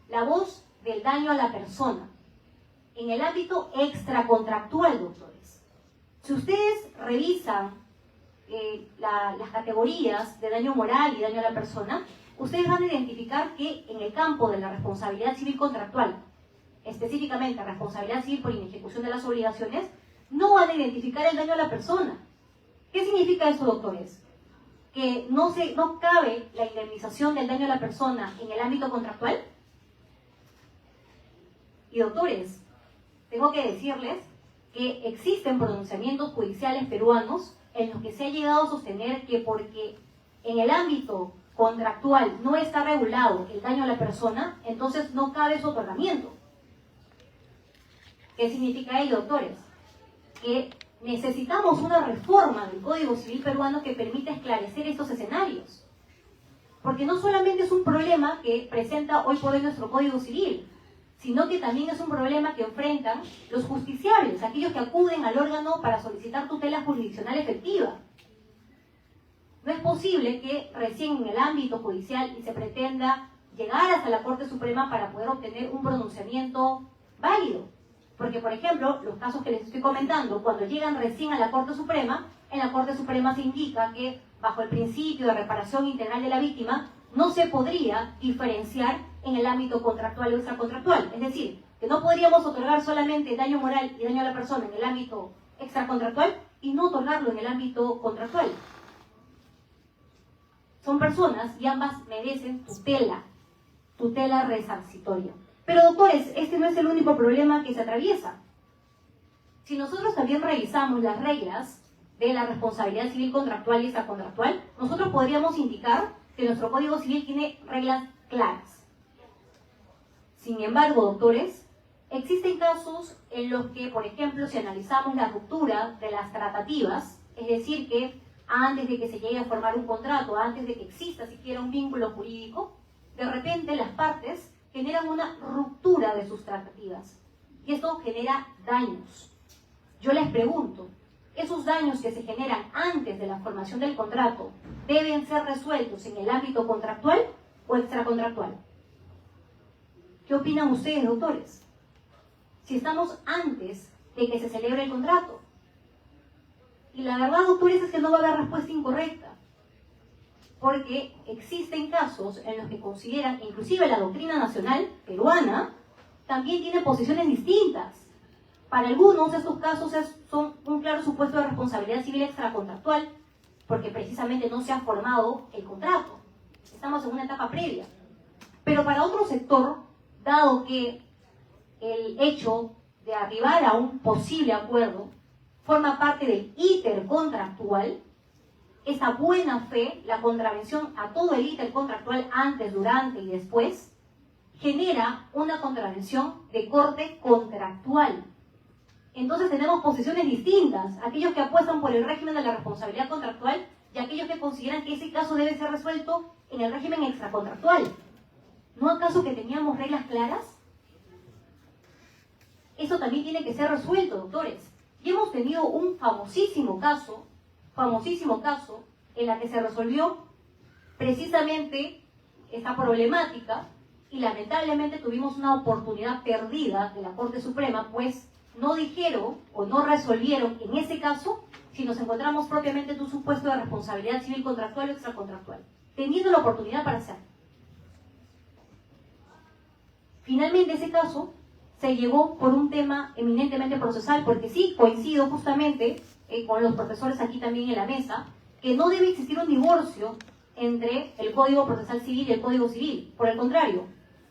la voz del daño a la persona, en el ámbito extracontractual, doctores. Si ustedes revisan las categorías de daño moral y daño a la persona, ustedes van a identificar que en el campo de la responsabilidad civil contractual, específicamente responsabilidad civil por inejecución de las obligaciones, no van a identificar el daño a la persona. ¿Qué significa eso, doctores? Que no cabe la indemnización del daño a la persona en el ámbito contractual. Y doctores, tengo que decirles que existen pronunciamientos judiciales peruanos en los que se ha llegado a sostener que porque en el ámbito contractual no está regulado el daño a la persona, entonces no cabe su otorgamiento. ¿Qué significa ello, doctores? Que necesitamos una reforma del Código Civil peruano que permita esclarecer estos escenarios. Porque no solamente es un problema que presenta hoy por hoy nuestro Código Civil, sino que también es un problema que enfrentan los justiciables, aquellos que acuden al órgano para solicitar tutela jurisdiccional efectiva. No es posible que recién en el ámbito judicial y se pretenda llegar hasta la Corte Suprema para poder obtener un pronunciamiento válido. Porque, por ejemplo, los casos que les estoy comentando, cuando llegan recién a la Corte Suprema, en la Corte Suprema se indica que, bajo el principio de reparación integral de la víctima, no se podría diferenciar en el ámbito contractual o extracontractual. Es decir, que no podríamos otorgar solamente daño moral y daño a la persona en el ámbito extracontractual y no otorgarlo en el ámbito contractual. Son personas y ambas merecen tutela resarcitoria. Pero, doctores, este no es el único problema que se atraviesa. Si nosotros también revisamos las reglas de la responsabilidad civil contractual y extracontractual, nosotros podríamos indicar que nuestro Código Civil tiene reglas claras. Sin embargo, doctores, existen casos en los que, por ejemplo, si analizamos la ruptura de las tratativas, es decir, que antes de que se llegue a formar un contrato, antes de que exista siquiera un vínculo jurídico, de repente las partes generan una ruptura de sus tratativas. Y esto genera daños. Yo les pregunto, ¿esos daños que se generan antes de la formación del contrato deben ser resueltos en el ámbito contractual o extracontractual? ¿Qué opinan ustedes, doctores? Si estamos antes de que se celebre el contrato. Y la verdad, doctores, es que no va a haber respuesta incorrecta. Porque existen casos en los que consideran, inclusive la doctrina nacional peruana, también tiene posiciones distintas. Para algunos estos casos son un claro supuesto de responsabilidad civil extracontractual, porque precisamente no se ha formado el contrato. Estamos en una etapa previa. Pero para otro sector, dado que el hecho de arribar a un posible acuerdo forma parte del íter contractual, esa buena fe, la contravención a todo el íter contractual antes, durante y después, genera una contravención de corte contractual. Entonces tenemos posiciones distintas, aquellos que apuestan por el régimen de la responsabilidad contractual y aquellos que consideran que ese caso debe ser resuelto en el régimen extracontractual. ¿No acaso que teníamos reglas claras? Eso también tiene que ser resuelto, doctores. Y hemos tenido un famosísimo caso en la que se resolvió precisamente esta problemática y lamentablemente tuvimos una oportunidad perdida de la Corte Suprema, pues no dijeron o no resolvieron en ese caso si nos encontramos propiamente en un supuesto de responsabilidad civil contractual o extracontractual, teniendo la oportunidad para hacerlo. Finalmente ese caso se llevó por un tema eminentemente procesal, porque sí coincido justamente con los profesores aquí también en la mesa, que no debe existir un divorcio entre el Código Procesal Civil y el Código Civil. Por el contrario,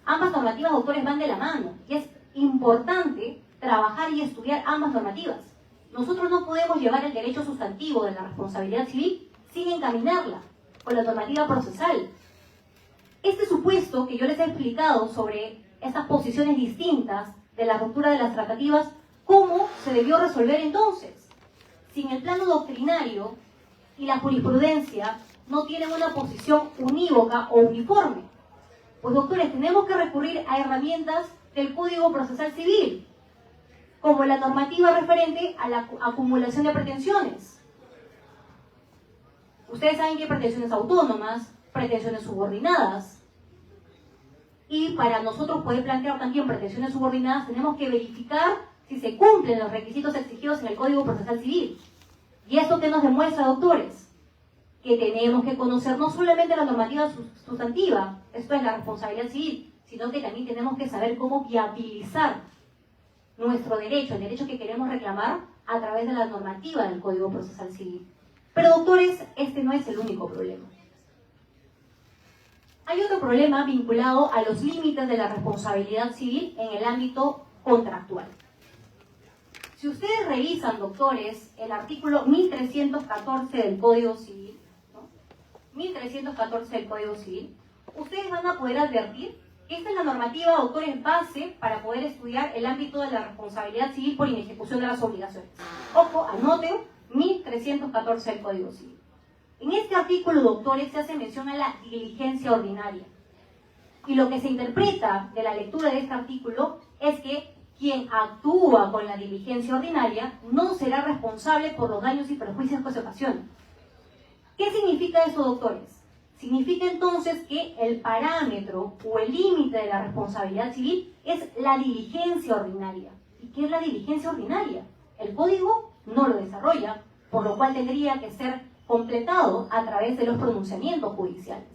ambas normativas, doctores, van de la mano y es importante trabajar y estudiar ambas normativas. nosotros no podemos llevar el derecho sustantivo de la responsabilidad civil sin encaminarla con la normativa procesal. Este supuesto que yo les he explicado sobre estas posiciones distintas de la ruptura de las tratativas, ¿cómo se debió resolver entonces? Si en el plano doctrinario y la jurisprudencia no tienen una posición unívoca o uniforme. Pues doctores, tenemos que recurrir a herramientas del Código Procesal Civil, como la normativa referente a la acumulación de pretensiones. Ustedes saben que hay pretensiones autónomas, pretensiones subordinadas. Y para nosotros poder plantear también pretensiones subordinadas, tenemos que verificar si se cumplen los requisitos exigidos en el Código Procesal Civil. ¿Y esto qué nos demuestra, doctores? Que tenemos que conocer no solamente la normativa sustantiva, esto es la responsabilidad civil, sino que también tenemos que saber cómo viabilizar nuestro derecho, el derecho que queremos reclamar a través de la normativa del Código Procesal Civil. Pero doctores, este no es el único problema. Hay otro problema vinculado a los límites de la responsabilidad civil en el ámbito contractual. Si ustedes revisan, doctores, el artículo 1314 del Código Civil, 1314 del Código Civil, ustedes van a poder advertir que esta es la normativa, doctores, base para poder estudiar el ámbito de la responsabilidad civil por inejecución de las obligaciones. Ojo, anoten 1314 del Código Civil. En este artículo, doctores, se hace mención a la diligencia ordinaria. Y lo que se interpreta de la lectura de este artículo es que quien actúa con la diligencia ordinaria no será responsable por los daños y perjuicios que se ocasionan. ¿Qué significa eso, doctores? Significa entonces que el parámetro o el límite de la responsabilidad civil es la diligencia ordinaria. ¿Y qué es la diligencia ordinaria? El Código no lo desarrolla, por lo cual tendría que ser completado a través de los pronunciamientos judiciales.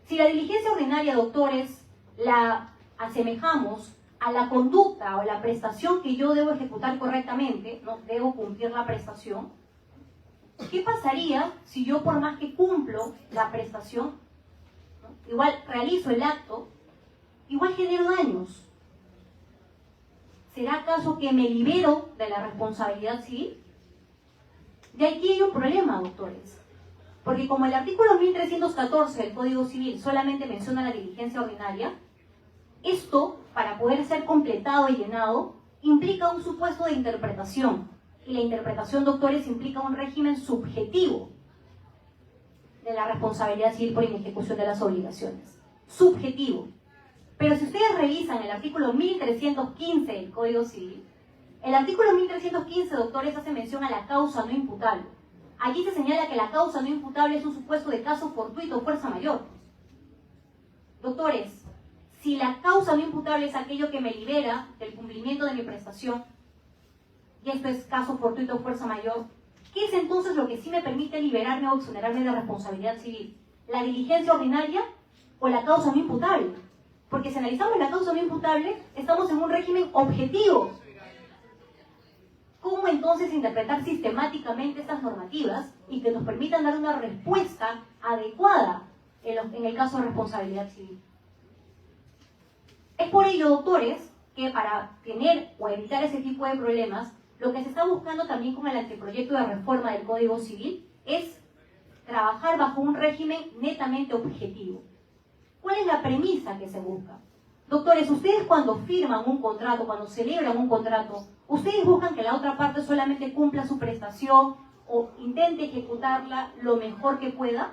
Si la diligencia ordinaria, doctores, la asemejamos a la conducta o la prestación que yo debo ejecutar correctamente, no debo cumplir la prestación, ¿qué pasaría si yo, por más que cumplo la prestación, igual realizo el acto, igual genero daños? ¿Será acaso que me libero de la responsabilidad civil? De aquí hay un problema, doctores. Porque como el artículo 1314 del Código Civil solamente menciona la diligencia ordinaria, esto, para poder ser completado y llenado, implica un supuesto de interpretación. Y la interpretación, doctores, implica un régimen subjetivo de la responsabilidad civil por inejecución de las obligaciones. Subjetivo. Pero si ustedes revisan el artículo 1315 del Código Civil, el artículo 1315, doctores, hace mención a la causa no imputable. Allí se señala que la causa no imputable es un supuesto de caso fortuito o fuerza mayor. Doctores, si la causa no imputable es aquello que me libera del cumplimiento de mi prestación, y esto es caso fortuito o fuerza mayor, ¿qué es entonces lo que sí me permite liberarme o exonerarme de responsabilidad civil? ¿La diligencia ordinaria o la causa no imputable? Porque si analizamos la causa no imputable, estamos en un régimen objetivo. ¿Cómo entonces interpretar sistemáticamente estas normativas y que nos permitan dar una respuesta adecuada en el caso de responsabilidad civil? Es por ello, doctores, que para tener o evitar ese tipo de problemas, lo que se está buscando también con el anteproyecto de reforma del Código Civil es trabajar bajo un régimen netamente objetivo. ¿Cuál es la premisa que se busca? Doctores, ustedes cuando firman un contrato, cuando celebran un contrato, ¿ustedes buscan que la otra parte solamente cumpla su prestación o intente ejecutarla lo mejor que pueda?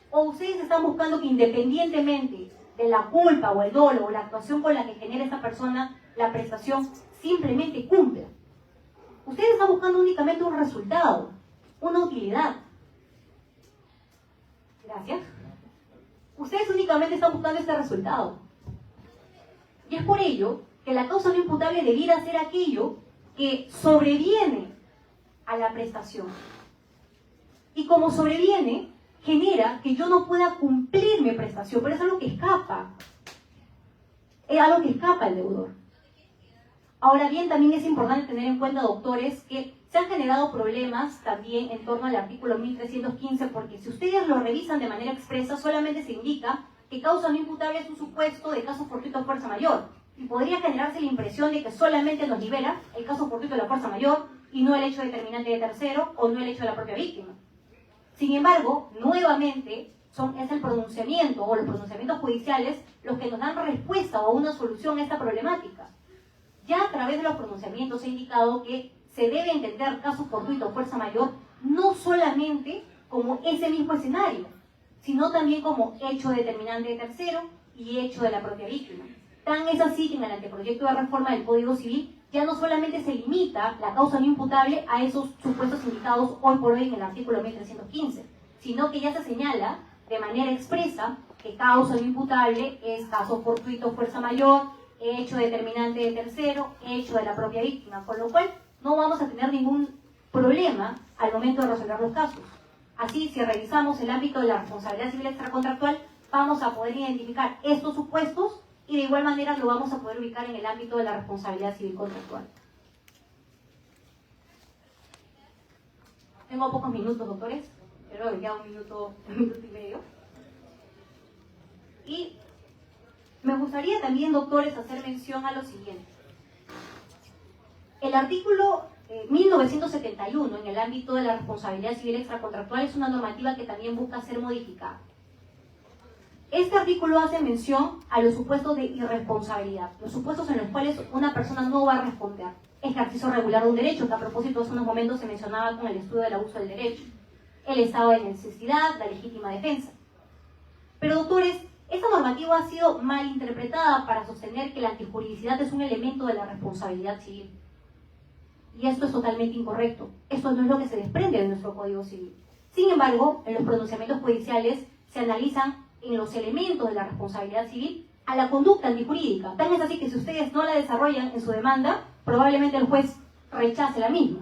¿O ustedes están buscando que independientemente de la culpa o el dolo o la actuación con la que genera esta persona la prestación, simplemente cumpla? Ustedes están buscando únicamente un resultado, una utilidad. Gracias. Ustedes únicamente están buscando este resultado. Y es por ello que la causa no imputable debiera ser aquello que sobreviene a la prestación. Y como sobreviene, genera que yo no pueda cumplir mi prestación, pero es algo que escapa. Es algo que escapa al deudor. Ahora bien, también es importante tener en cuenta, doctores, que se han generado problemas también en torno al artículo 1315, porque si ustedes lo revisan de manera expresa, solamente se indica que causa no imputable es un supuesto de caso fortuito o fuerza mayor. Y podría generarse la impresión de que solamente nos libera el caso fortuito de la fuerza mayor y no el hecho determinante de tercero o no el hecho de la propia víctima. Sin embargo, nuevamente, es el pronunciamiento o los pronunciamientos judiciales los que nos dan respuesta o una solución a esta problemática. Ya a través de los pronunciamientos he indicado que se debe entender caso fortuito o fuerza mayor no solamente como ese mismo escenario, sino también como hecho determinante de tercero y hecho de la propia víctima. Tan es así que en el anteproyecto de reforma del Código Civil ya no solamente se limita la causa no imputable a esos supuestos indicados hoy por hoy en el artículo 1315, sino que ya se señala de manera expresa que causa no imputable es caso fortuito, fuerza mayor, hecho determinante de tercero, hecho de la propia víctima, con lo cual no vamos a tener ningún problema al momento de resolver los casos. Así, si revisamos el ámbito de la responsabilidad civil extracontractual, vamos a poder identificar estos supuestos y de igual manera lo vamos a poder ubicar en el ámbito de la responsabilidad civil contractual. Tengo pocos minutos, doctores. Creo que queda un minuto y medio. Y me gustaría también, doctores, hacer mención a lo siguiente. El artículo 1971 en el ámbito de la responsabilidad civil extracontractual es una normativa que también busca ser modificada. Este artículo hace mención a los supuestos de irresponsabilidad, los supuestos en los cuales una persona no va a responder. Ejercicio regular de un derecho, que a propósito hace unos momentos se mencionaba con el estudio del abuso del derecho. El estado de necesidad, la legítima defensa. Pero, doctores, esta normativa ha sido mal interpretada para sostener que la antijuridicidad es un elemento de la responsabilidad civil. Y esto es totalmente incorrecto. Esto no es lo que se desprende de nuestro Código Civil. Sin embargo, en los pronunciamientos judiciales se analizan en los elementos de la responsabilidad civil a la conducta antijurídica. Tan es así que si ustedes no la desarrollan en su demanda, probablemente el juez rechace la misma.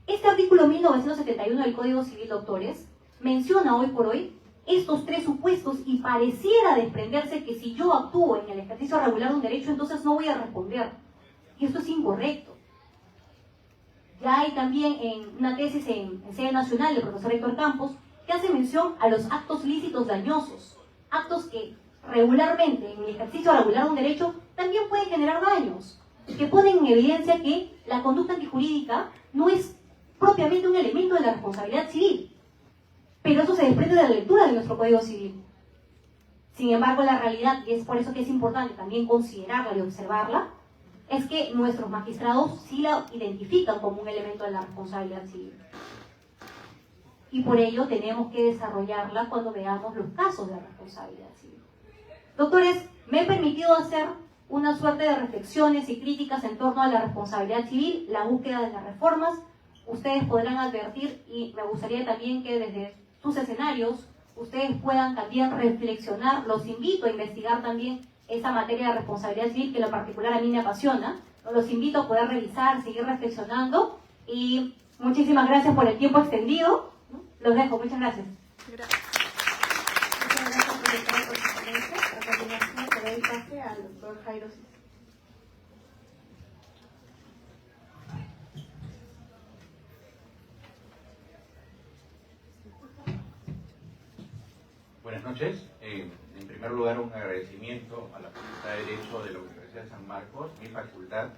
Este artículo 1971 del Código Civil, doctores, menciona hoy por hoy estos tres supuestos y pareciera desprenderse que si yo actúo en el ejercicio regular de un derecho, entonces no voy a responder. Y esto es incorrecto. Ya hay también en una tesis en sede nacional del profesor Héctor Campos que hace mención a los actos lícitos dañosos, actos que regularmente en el ejercicio regular de un derecho también pueden generar daños, que ponen en evidencia que la conducta antijurídica no es propiamente un elemento de la responsabilidad civil, pero eso se desprende de la lectura de nuestro Código Civil. Sin embargo, la realidad, y es por eso que es importante también considerarla y observarla, es que nuestros magistrados sí la identifican como un elemento de la responsabilidad civil. Y por ello tenemos que desarrollarla cuando veamos los casos de responsabilidad civil. Doctores, me he permitido hacer una suerte de reflexiones y críticas en torno a la responsabilidad civil, la búsqueda de las reformas. Ustedes podrán advertir, y me gustaría también que desde sus escenarios ustedes puedan también reflexionar. Los invito a investigar también esa materia de responsabilidad civil que en lo particular a mí me apasiona. Los invito a poder revisar, seguir reflexionando, y muchísimas gracias por el tiempo extendido. Los dejo, muchas gracias. Gracias. Muchas gracias por estar con su ponencia. A continuación le doy el pase al doctor Jairo Cis. Buenas noches. En primer lugar, un agradecimiento a la Facultad de Derecho de la Universidad de San Marcos, mi facultad, a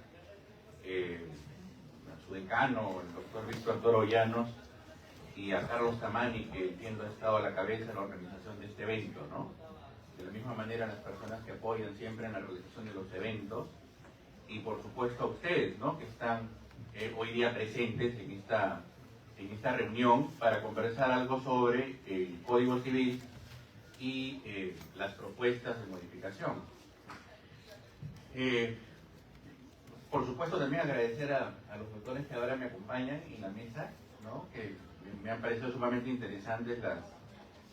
su decano, el doctor Víctor Toro Llanos, y a Carlos Tamani, que entiendo ha estado a la cabeza de la organización de este evento, ¿no? De la misma manera, las personas que apoyan siempre en la realización de los eventos, y por supuesto a ustedes, ¿no?, que están hoy día presentes en esta reunión para conversar algo sobre el Código Civil y las propuestas de modificación. Por supuesto, también agradecer a los doctores que ahora me acompañan en la mesa, ¿no?, que me han parecido sumamente interesantes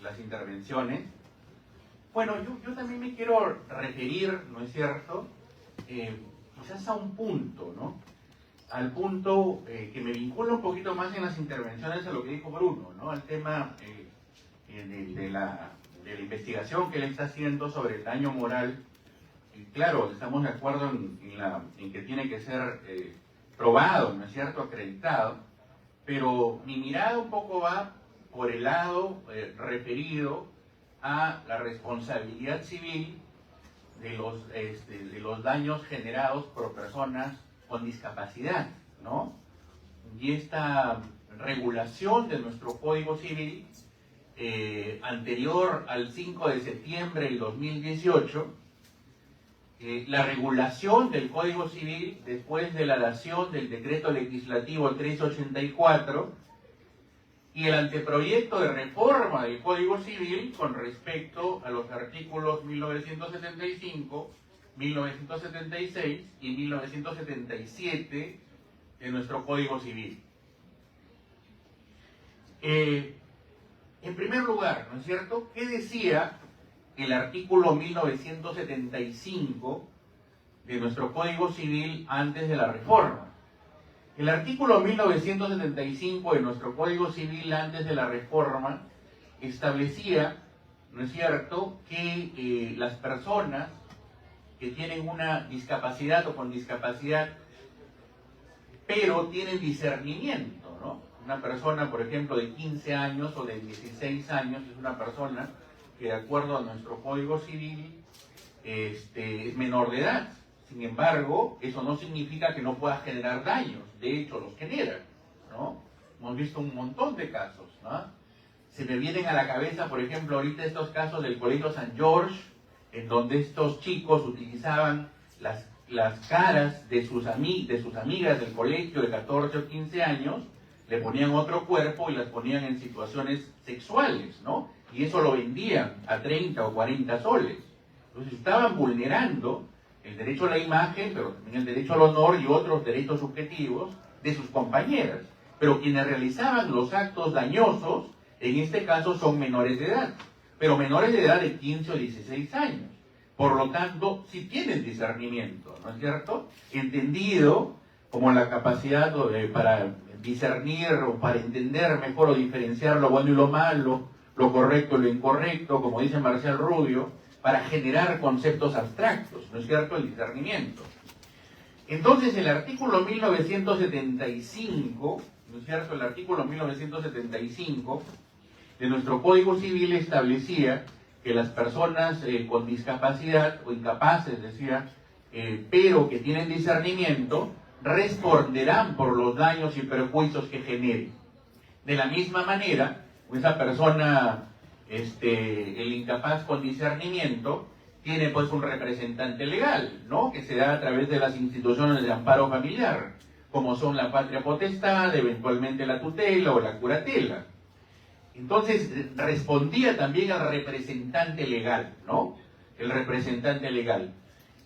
las intervenciones. Bueno, yo también me quiero referir, ¿no es cierto?, quizás a un punto, ¿no?, al punto que me vincula un poquito más en las intervenciones a lo que dijo Bruno, ¿no?, al tema de la investigación que él está haciendo sobre el daño moral. Y claro, estamos de acuerdo en que tiene que ser probado, ¿no es cierto?, acreditado, pero mi mirada un poco va por el lado referido a la responsabilidad civil de los daños generados por personas con discapacidad, ¿no? Y esta regulación de nuestro Código Civil, anterior al 5 de septiembre del 2018, la regulación del Código Civil después de la dación del Decreto Legislativo 384 y el anteproyecto de reforma del Código Civil con respecto a los artículos 1975, 1976 y 1977 de nuestro Código Civil. En primer lugar, ¿no es cierto?, ¿qué decía el artículo 1975 de nuestro Código Civil antes de la reforma? El artículo 1975 de nuestro Código Civil antes de la reforma establecía, ¿no es cierto?, que las personas que tienen una discapacidad o con discapacidad, pero tienen discernimiento, ¿no? Una persona, por ejemplo, de 15 años o de 16 años es una persona que, de acuerdo a nuestro Código Civil, es menor de edad. Sin embargo, eso no significa que no pueda generar daños. De hecho, los genera, ¿no? Hemos visto un montón de casos, ¿no? Se me vienen a la cabeza, por ejemplo, ahorita estos casos del Colegio San George, en donde estos chicos utilizaban las caras de sus amigas del colegio de 14 o 15 años, le ponían otro cuerpo y las ponían en situaciones sexuales, ¿no? Y eso lo vendían a 30 o 40 soles. Entonces estaban vulnerando el derecho a la imagen, pero también el derecho al honor y otros derechos subjetivos de sus compañeras. Pero quienes realizaban los actos dañosos, en este caso son menores de edad, pero menores de edad de 15 o 16 años. Por lo tanto, sí tienen discernimiento, ¿no es cierto? Entendido como la capacidad para discernir o para entender mejor o diferenciar lo bueno y lo malo, lo correcto y lo incorrecto, como dice Marcial Rubio, para generar conceptos abstractos, ¿no es cierto?, el discernimiento. Entonces, el artículo 1975, ¿no es cierto?, el artículo 1975 de nuestro Código Civil establecía que las personas con discapacidad o incapaces, decía, pero que tienen discernimiento, responderán por los daños y perjuicios que generen. De la misma manera, esa persona, el incapaz con discernimiento, tiene pues un representante legal, ¿no?, que se da a través de las instituciones de amparo familiar, como son la patria potestad, eventualmente la tutela o la curatela. Entonces respondía también al representante legal, ¿no?, el representante legal.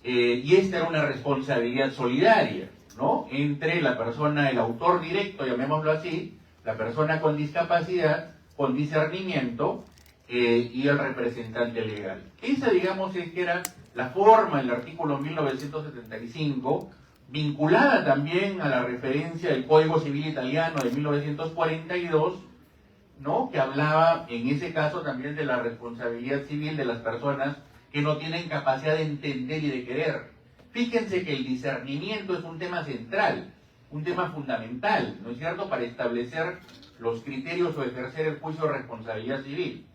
Y esta era una responsabilidad solidaria, ¿no?, entre la persona, el autor directo, llamémoslo así, la persona con discapacidad, con discernimiento, y el representante legal. Esa, digamos, es que era la forma, el artículo 1975, vinculada también a la referencia del Código Civil Italiano de 1942, ¿no?, que hablaba en ese caso también de la responsabilidad civil de las personas que no tienen capacidad de entender y de querer. Fíjense que el discernimiento es un tema central, un tema fundamental, ¿no es cierto?, para establecer los criterios o ejercer el juicio de responsabilidad civil.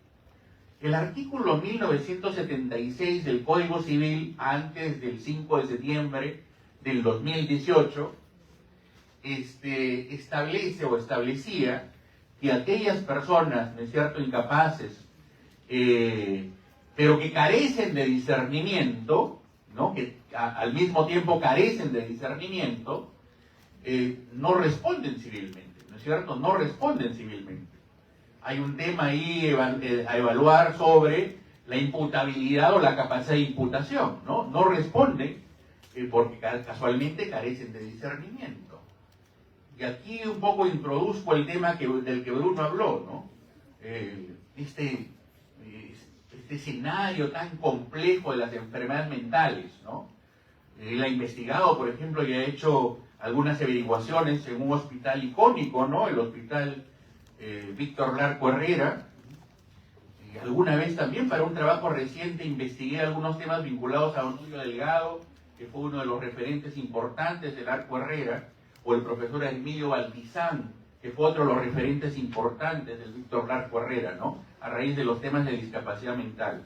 El artículo 1976 del Código Civil, antes del 5 de septiembre del 2018, establece o establecía que aquellas personas, ¿no es cierto?, incapaces, pero que carecen de discernimiento, ¿no?, que al mismo tiempo carecen de discernimiento, no responden civilmente, ¿no es cierto?, no responden civilmente. Hay un tema ahí a evaluar sobre la imputabilidad o la capacidad de imputación, ¿no? No responden porque casualmente carecen de discernimiento. Y aquí un poco introduzco el tema del que Bruno habló, ¿no? Este escenario tan complejo de las enfermedades mentales, ¿no? Él ha investigado, por ejemplo, y ha hecho algunas averiguaciones en un hospital icónico, ¿no?, el hospital Víctor Larco Herrera. Alguna vez también para un trabajo reciente investigué algunos temas vinculados a Don Julio Delgado, que fue uno de los referentes importantes del Larco Herrera, o el profesor Emilio Baltizán, que fue otro de los referentes importantes del Víctor Larco Herrera, ¿no?, a raíz de los temas de discapacidad mental.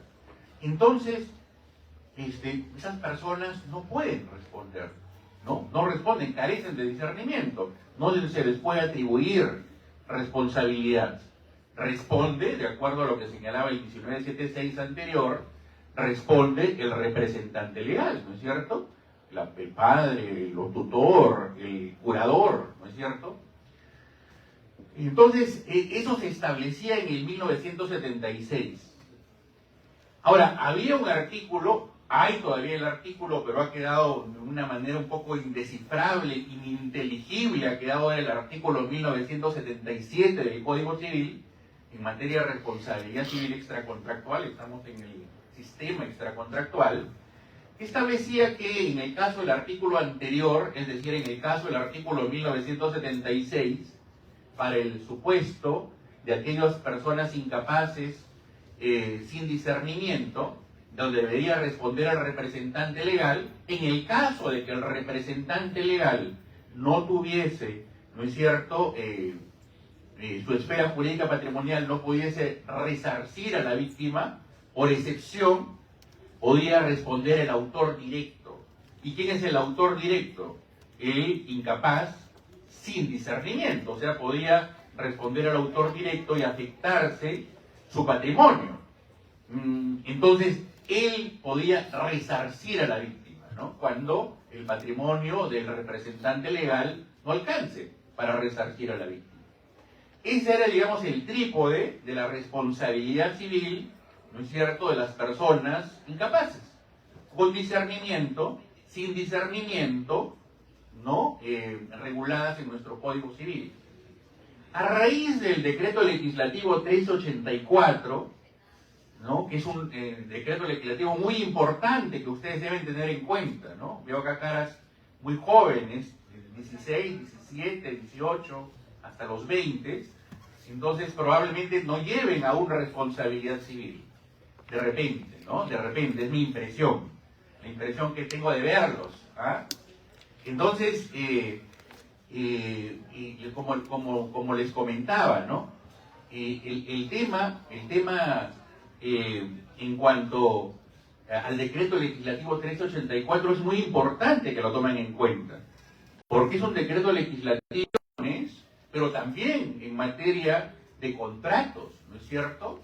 Entonces, esas personas no pueden responder, no responden, carecen de discernimiento, no se les puede atribuir responsabilidad. Responde, de acuerdo a lo que señalaba el 1976 anterior, responde el representante legal, ¿no es cierto? El padre, el tutor, el curador, ¿no es cierto? Entonces, eso se establecía en el 1976. Ahora, había un artículo, hay todavía el artículo, pero ha quedado de una manera un poco indescifrable, ininteligible, ha quedado el artículo 1977 del Código Civil, en materia de responsabilidad civil extracontractual, estamos en el sistema extracontractual, que establecía que en el caso del artículo anterior, es decir, en el caso del artículo 1976, para el supuesto de aquellas personas incapaces sin discernimiento, donde debería responder al representante legal, en el caso de que el representante legal no tuviese, ¿no es cierto?, su esfera jurídica patrimonial no pudiese resarcir a la víctima, por excepción, podía responder el autor directo. ¿Y quién es el autor directo? El incapaz sin discernimiento, o sea, podía responder al autor directo y afectarse su patrimonio. Entonces, él podía resarcir a la víctima, ¿no?, cuando el patrimonio del representante legal no alcance para resarcir a la víctima. Ese era, digamos, el trípode de la responsabilidad civil, ¿no es cierto?, de las personas incapaces, con discernimiento, sin discernimiento, ¿no?, reguladas en nuestro Código Civil. A raíz del decreto legislativo 384, ¿no?, que es un decreto legislativo muy importante que ustedes deben tener en cuenta, ¿no? Veo acá caras muy jóvenes, 16, 17, 18, hasta los 20, entonces probablemente no lleven aún responsabilidad civil. De repente, ¿no? De repente, es mi impresión, la impresión que tengo de verlos, ¿ah? Entonces, como les comentaba, ¿no?, el tema en cuanto al decreto legislativo 384 es muy importante que lo tomen en cuenta, porque es un decreto legislativo, pero también en materia de contratos, ¿no es cierto?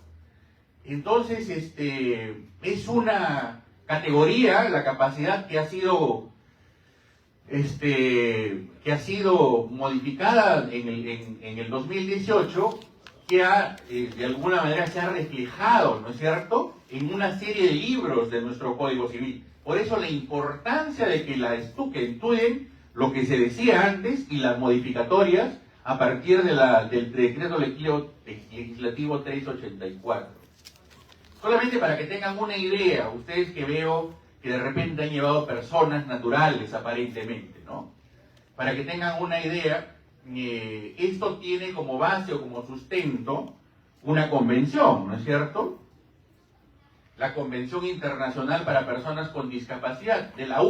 Entonces, es una categoría, la capacidad que ha sido modificada en el 2018, que de alguna manera se ha reflejado, ¿no es cierto?, en una serie de libros de nuestro Código Civil. Por eso la importancia de que estudien lo que se decía antes y las modificatorias a partir del decreto legislativo 384. Solamente para que tengan una idea, ustedes que veo que de repente han llevado personas naturales aparentemente, ¿no? Para que tengan una idea, esto tiene como base o como sustento una convención, ¿no es cierto? La Convención Internacional para Personas con Discapacidad. De lo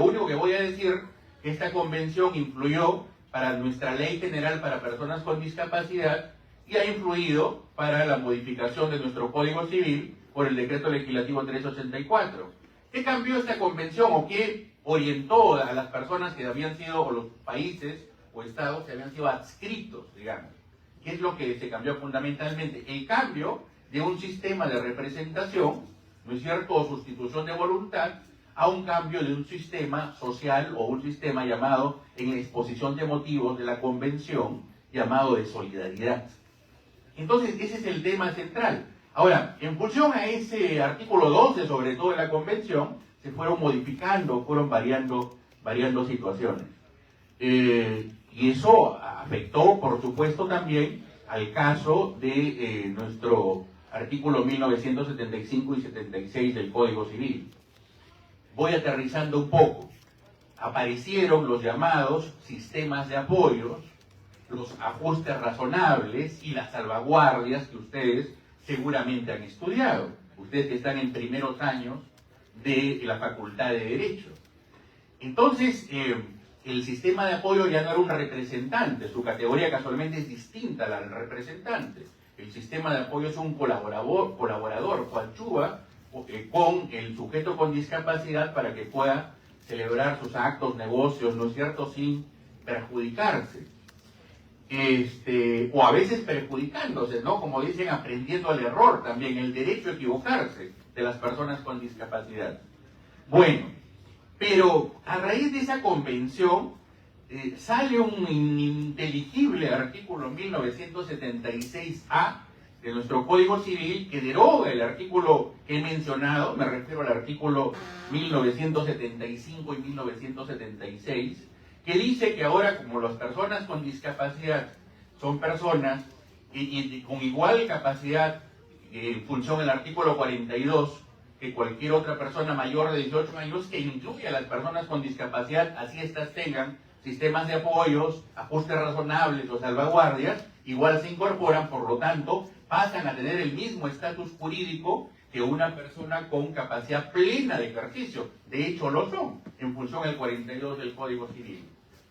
único que voy a decir, que esta convención influyó para nuestra Ley General para Personas con Discapacidad y ha influido para la modificación de nuestro Código Civil por el Decreto Legislativo 384. ¿Qué cambió esta convención o qué orientó a las personas que habían sido, o los países o estados que habían sido adscritos, digamos? ¿Qué es lo que se cambió fundamentalmente? El cambio de un sistema de representación, ¿no es cierto?, o sustitución de voluntad, a un cambio de un sistema social o un sistema llamado, en la exposición de motivos de la convención, llamado de solidaridad. Entonces, ese es el tema central. Ahora, en función a ese artículo 12, sobre todo de la convención, se fueron modificando, fueron variando situaciones. Y eso afectó, por supuesto, también al caso de nuestro artículo 1975 y 76 del Código Civil. Voy aterrizando un poco. Aparecieron los llamados sistemas de apoyos, los ajustes razonables y las salvaguardias que ustedes seguramente han estudiado. Ustedes que están en primeros años de la Facultad de Derecho. Entonces, el sistema de apoyo ya no era un representante, su categoría casualmente es distinta a la del representante. El sistema de apoyo es un colaborador, coadyuva con el sujeto con discapacidad para que pueda celebrar sus actos, negocios, ¿no es cierto?, sin perjudicarse. O a veces perjudicándose, ¿no? Como dicen, aprendiendo al error también, el derecho a equivocarse de las personas con discapacidad. Bueno, pero a raíz de esa convención sale un ininteligible artículo 1976A de nuestro Código Civil que deroga el artículo que he mencionado, me refiero al artículo 1975 y 1976, que dice que ahora, como las personas con discapacidad son personas y con igual capacidad en función del artículo 42 que cualquier otra persona mayor de 18 años, que incluye a las personas con discapacidad, así éstas tengan sistemas de apoyos, ajustes razonables o salvaguardias, igual se incorporan, por lo tanto, pasan a tener el mismo estatus jurídico que una persona con capacidad plena de ejercicio. De hecho, lo son, en función del 42 del Código Civil.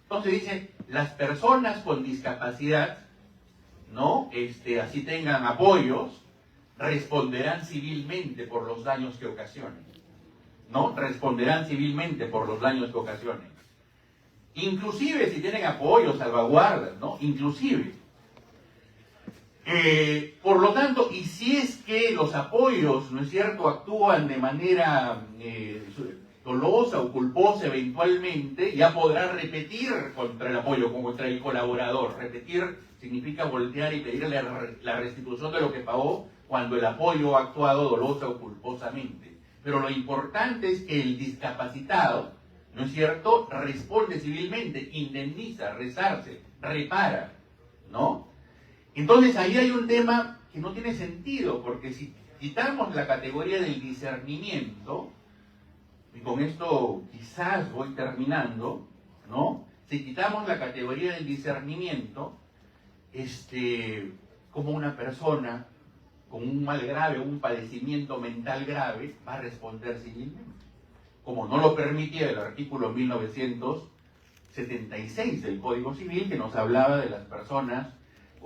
Entonces dice, las personas con discapacidad, ¿no? Así tengan apoyos, responderán civilmente por los daños que ocasionen. ¿No? Responderán civilmente por los daños que ocasionen. Inclusive si tienen apoyos, salvaguardas, ¿no? Inclusive. Por lo tanto, y si es que los apoyos, ¿no es cierto?, actúan de manera dolosa o culposa eventualmente, ya podrá repetir contra el apoyo, contra el colaborador. Repetir significa voltear y pedirle la restitución de lo que pagó cuando el apoyo ha actuado dolosa o culposamente. Pero lo importante es que el discapacitado, ¿no es cierto?, responde civilmente, indemniza, resarce, repara, ¿no? Entonces ahí hay un tema que no tiene sentido, porque si quitamos la categoría del discernimiento, y con esto quizás voy terminando, ¿no? Si quitamos la categoría del discernimiento, como una persona con un mal grave, un padecimiento mental grave, va a responder civilmente, como no lo permitía el artículo 1976 del Código Civil, que nos hablaba de las personas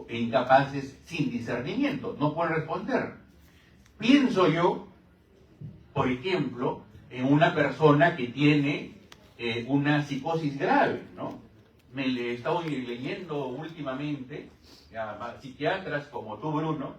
incapaces sin discernimiento, no pueden responder. Pienso yo, por ejemplo, en una persona que tiene una psicosis grave, ¿no? Me he estado leyendo últimamente a psiquiatras como tú, Bruno,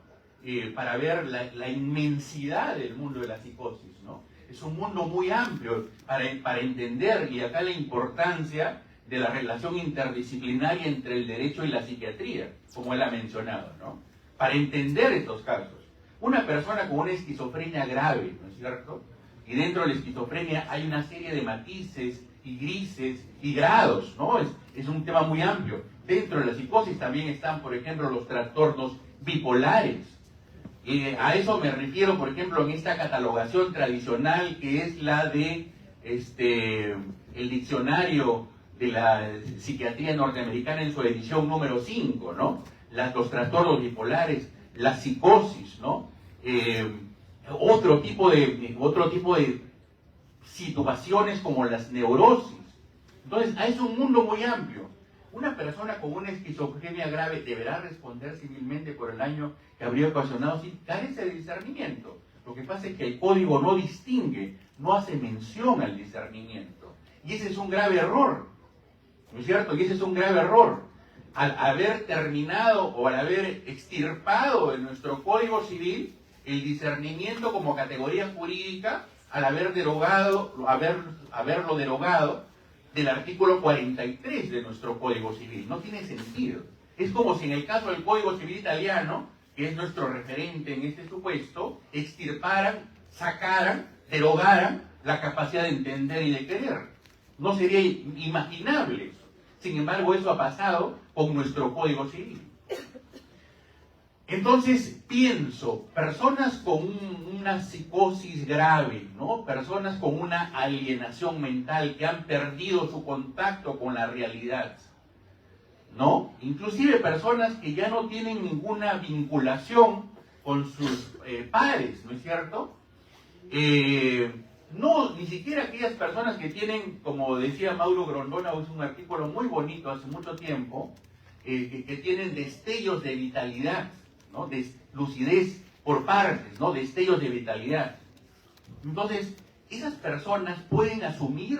para ver la inmensidad del mundo de la psicosis, ¿no? Es un mundo muy amplio para entender, y acá la importancia de la relación interdisciplinaria entre el derecho y la psiquiatría, como él ha mencionado, ¿no? Para entender estos casos. Una persona con una esquizofrenia grave, ¿no es cierto? Y dentro de la esquizofrenia hay una serie de matices y grises y grados, ¿no? Es un tema muy amplio. Dentro de la psicosis también están, por ejemplo, los trastornos bipolares. A eso me refiero, por ejemplo, en esta catalogación tradicional que es la de el diccionario de la psiquiatría norteamericana en su edición número 5, ¿no? Los trastornos bipolares, la psicosis, ¿no? Otro tipo de situaciones como las neurosis. Entonces, es un mundo muy amplio. Una persona con una esquizofrenia grave deberá responder civilmente por el daño que habría ocasionado si carece de discernimiento. Lo que pasa es que el código no distingue, no hace mención al discernimiento. Y ese es un grave error, ¿no es cierto? Y ese es un grave error. Al haber terminado o al haber extirpado de nuestro Código Civil el discernimiento como categoría jurídica, al haber haberlo derogado del artículo 43 de nuestro Código Civil. No tiene sentido. Es como si en el caso del Código Civil italiano, que es nuestro referente en este supuesto, extirparan, sacaran, derogaran la capacidad de entender y de querer. No sería imaginable eso. Sin embargo, eso ha pasado con nuestro Código Civil. Entonces, pienso, personas con una psicosis grave, ¿no? Personas con una alienación mental que han perdido su contacto con la realidad, ¿no? Inclusive personas que ya no tienen ninguna vinculación con sus pares, ¿no es cierto? No, ni siquiera aquellas personas que tienen, como decía Mauro Grondona, es un artículo muy bonito hace mucho tiempo, que tienen destellos de vitalidad, ¿no? De lucidez por partes, ¿no? Destellos de vitalidad. Entonces, esas personas pueden asumir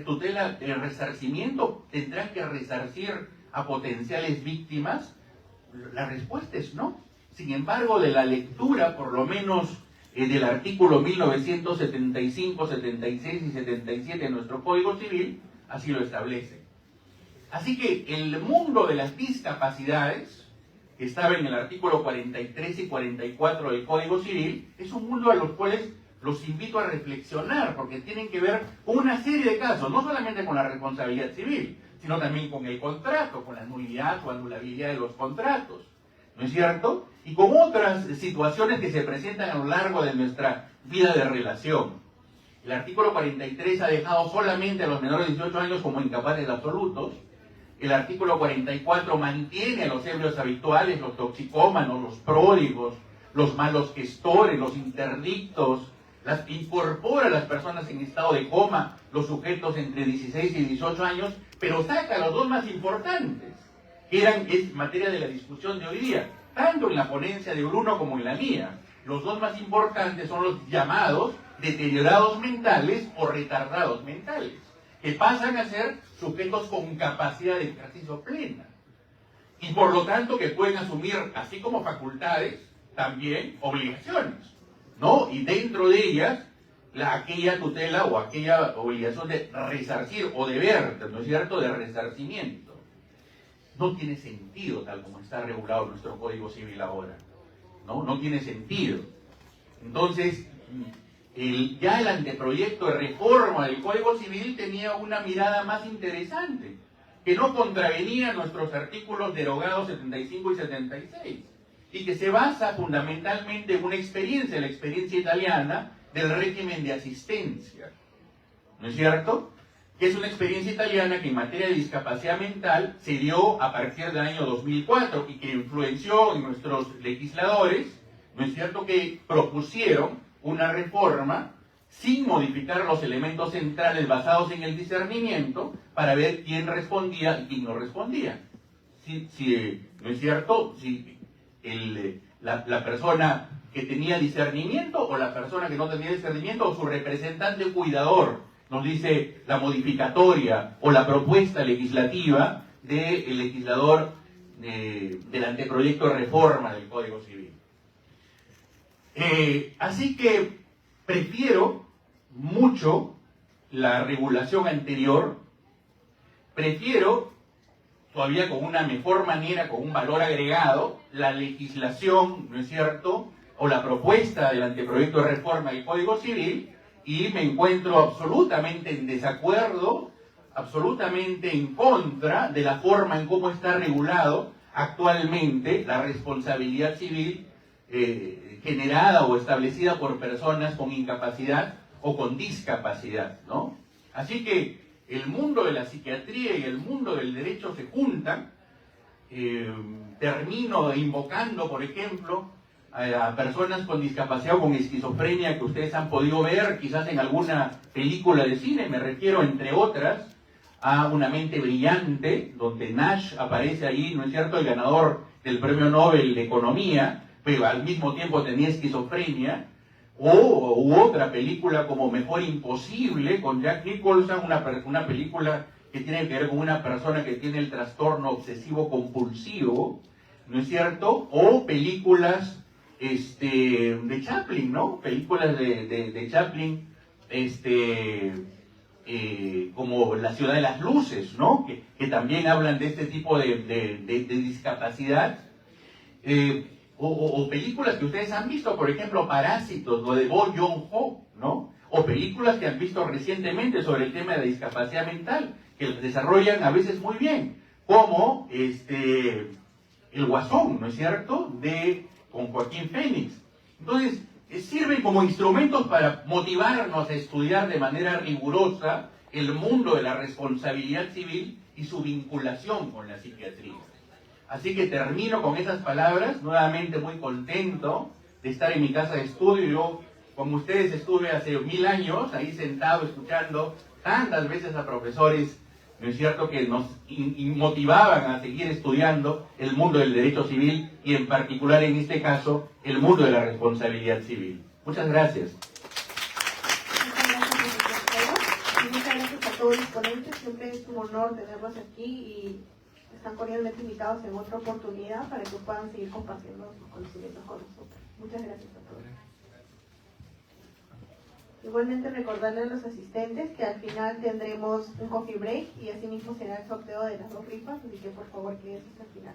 tutela, el resarcimiento, tendrán que resarcir a potenciales víctimas. La respuesta es no. Sin embargo, de la lectura, por lo menos del artículo 1975, 76 y 77 de nuestro Código Civil, así lo establece. Así que el mundo de las discapacidades, que estaba en el artículo 43 y 44 del Código Civil, es un mundo a los cuales los invito a reflexionar, porque tienen que ver con una serie de casos, no solamente con la responsabilidad civil, sino también con el contrato, con la nulidad o anulabilidad de los contratos, ¿no es cierto? Y con otras situaciones que se presentan a lo largo de nuestra vida de relación. El artículo 43 ha dejado solamente a los menores de 18 años como incapaces absolutos. El artículo 44 mantiene a los ebrios habituales, los toxicómanos, los pródigos, los malos gestores, los interdictos, incorpora a las personas en estado de coma, los sujetos entre 16 y 18 años, pero saca a los dos más importantes, que es materia de la discusión de hoy día, tanto en la ponencia de Bruno como en la mía. Los dos más importantes son los llamados deteriorados mentales o retardados mentales, que pasan a ser sujetos con capacidad de ejercicio plena, y por lo tanto que pueden asumir, así como facultades, también obligaciones, ¿no? Y dentro de ellas, aquella tutela o aquella obligación de resarcir o deber, ¿no es cierto?, de resarcimiento. No tiene sentido tal como está regulado nuestro Código Civil ahora, ¿no? No tiene sentido. Entonces, ya el anteproyecto de reforma del Código Civil tenía una mirada más interesante, que no contravenía nuestros artículos derogados 75 y 76, y que se basa fundamentalmente en una experiencia, la experiencia italiana del régimen de asistencia, ¿no es cierto?, que es una experiencia italiana que en materia de discapacidad mental se dio a partir del año 2004 y que influenció en nuestros legisladores, ¿no es cierto?, que propusieron una reforma sin modificar los elementos centrales basados en el discernimiento para ver quién respondía y quién no respondía. ¿No es cierto?, si la persona que tenía discernimiento o la persona que no tenía discernimiento o su representante cuidador, nos dice la modificatoria o la propuesta legislativa del legislador del anteproyecto de reforma del Código Civil. Así que prefiero mucho la regulación anterior, prefiero todavía con una mejor manera, con un valor agregado, la legislación, ¿no es cierto?, o la propuesta del anteproyecto de reforma del Código Civil, y me encuentro absolutamente en desacuerdo, absolutamente en contra de la forma en cómo está regulado actualmente la responsabilidad civil generada o establecida por personas con incapacidad o con discapacidad, ¿no? Así que el mundo de la psiquiatría y el mundo del derecho se juntan. Termino invocando, por ejemplo, a personas con discapacidad o con esquizofrenia que ustedes han podido ver quizás en alguna película de cine. Me refiero, entre otras, a Una mente brillante, donde Nash aparece ahí, ¿no es cierto?, el ganador del Premio Nobel de Economía, pero al mismo tiempo tenía esquizofrenia. U otra película como Mejor Imposible, con Jack Nicholson, una película que tiene que ver con una persona que tiene el trastorno obsesivo compulsivo, ¿no es cierto? O películas de Chaplin, ¿no? Películas de Chaplin, como La Ciudad de las Luces, ¿no? Que también hablan de este tipo de discapacidad. O películas que ustedes han visto, por ejemplo, Parásitos, lo de Bong Joon-ho, ¿no? O películas que han visto recientemente sobre el tema de la discapacidad mental, que desarrollan a veces muy bien, como El Guasón, ¿no es cierto?, con Joaquín Phoenix. Entonces, sirven como instrumentos para motivarnos a estudiar de manera rigurosa el mundo de la responsabilidad civil y su vinculación con la psiquiatría. Así que termino con esas palabras, nuevamente muy contento de estar en mi casa de estudio. Yo, como ustedes, estuve hace 1000 años ahí sentado escuchando tantas veces a profesores, ¿no es cierto?, que nos motivaban a seguir estudiando el mundo del derecho civil y en particular en este caso el mundo de la responsabilidad civil. Muchas gracias. ponentes, siempre es un honor tenerlos aquí y están cordialmente invitados en otra oportunidad para que puedan seguir compartiendo sus conocimientos con nosotros. Muchas gracias a todos. Igualmente recordarle a los asistentes que al final tendremos un coffee break y asimismo será el sorteo de las 2 rifas, así que por favor quédense hasta el final.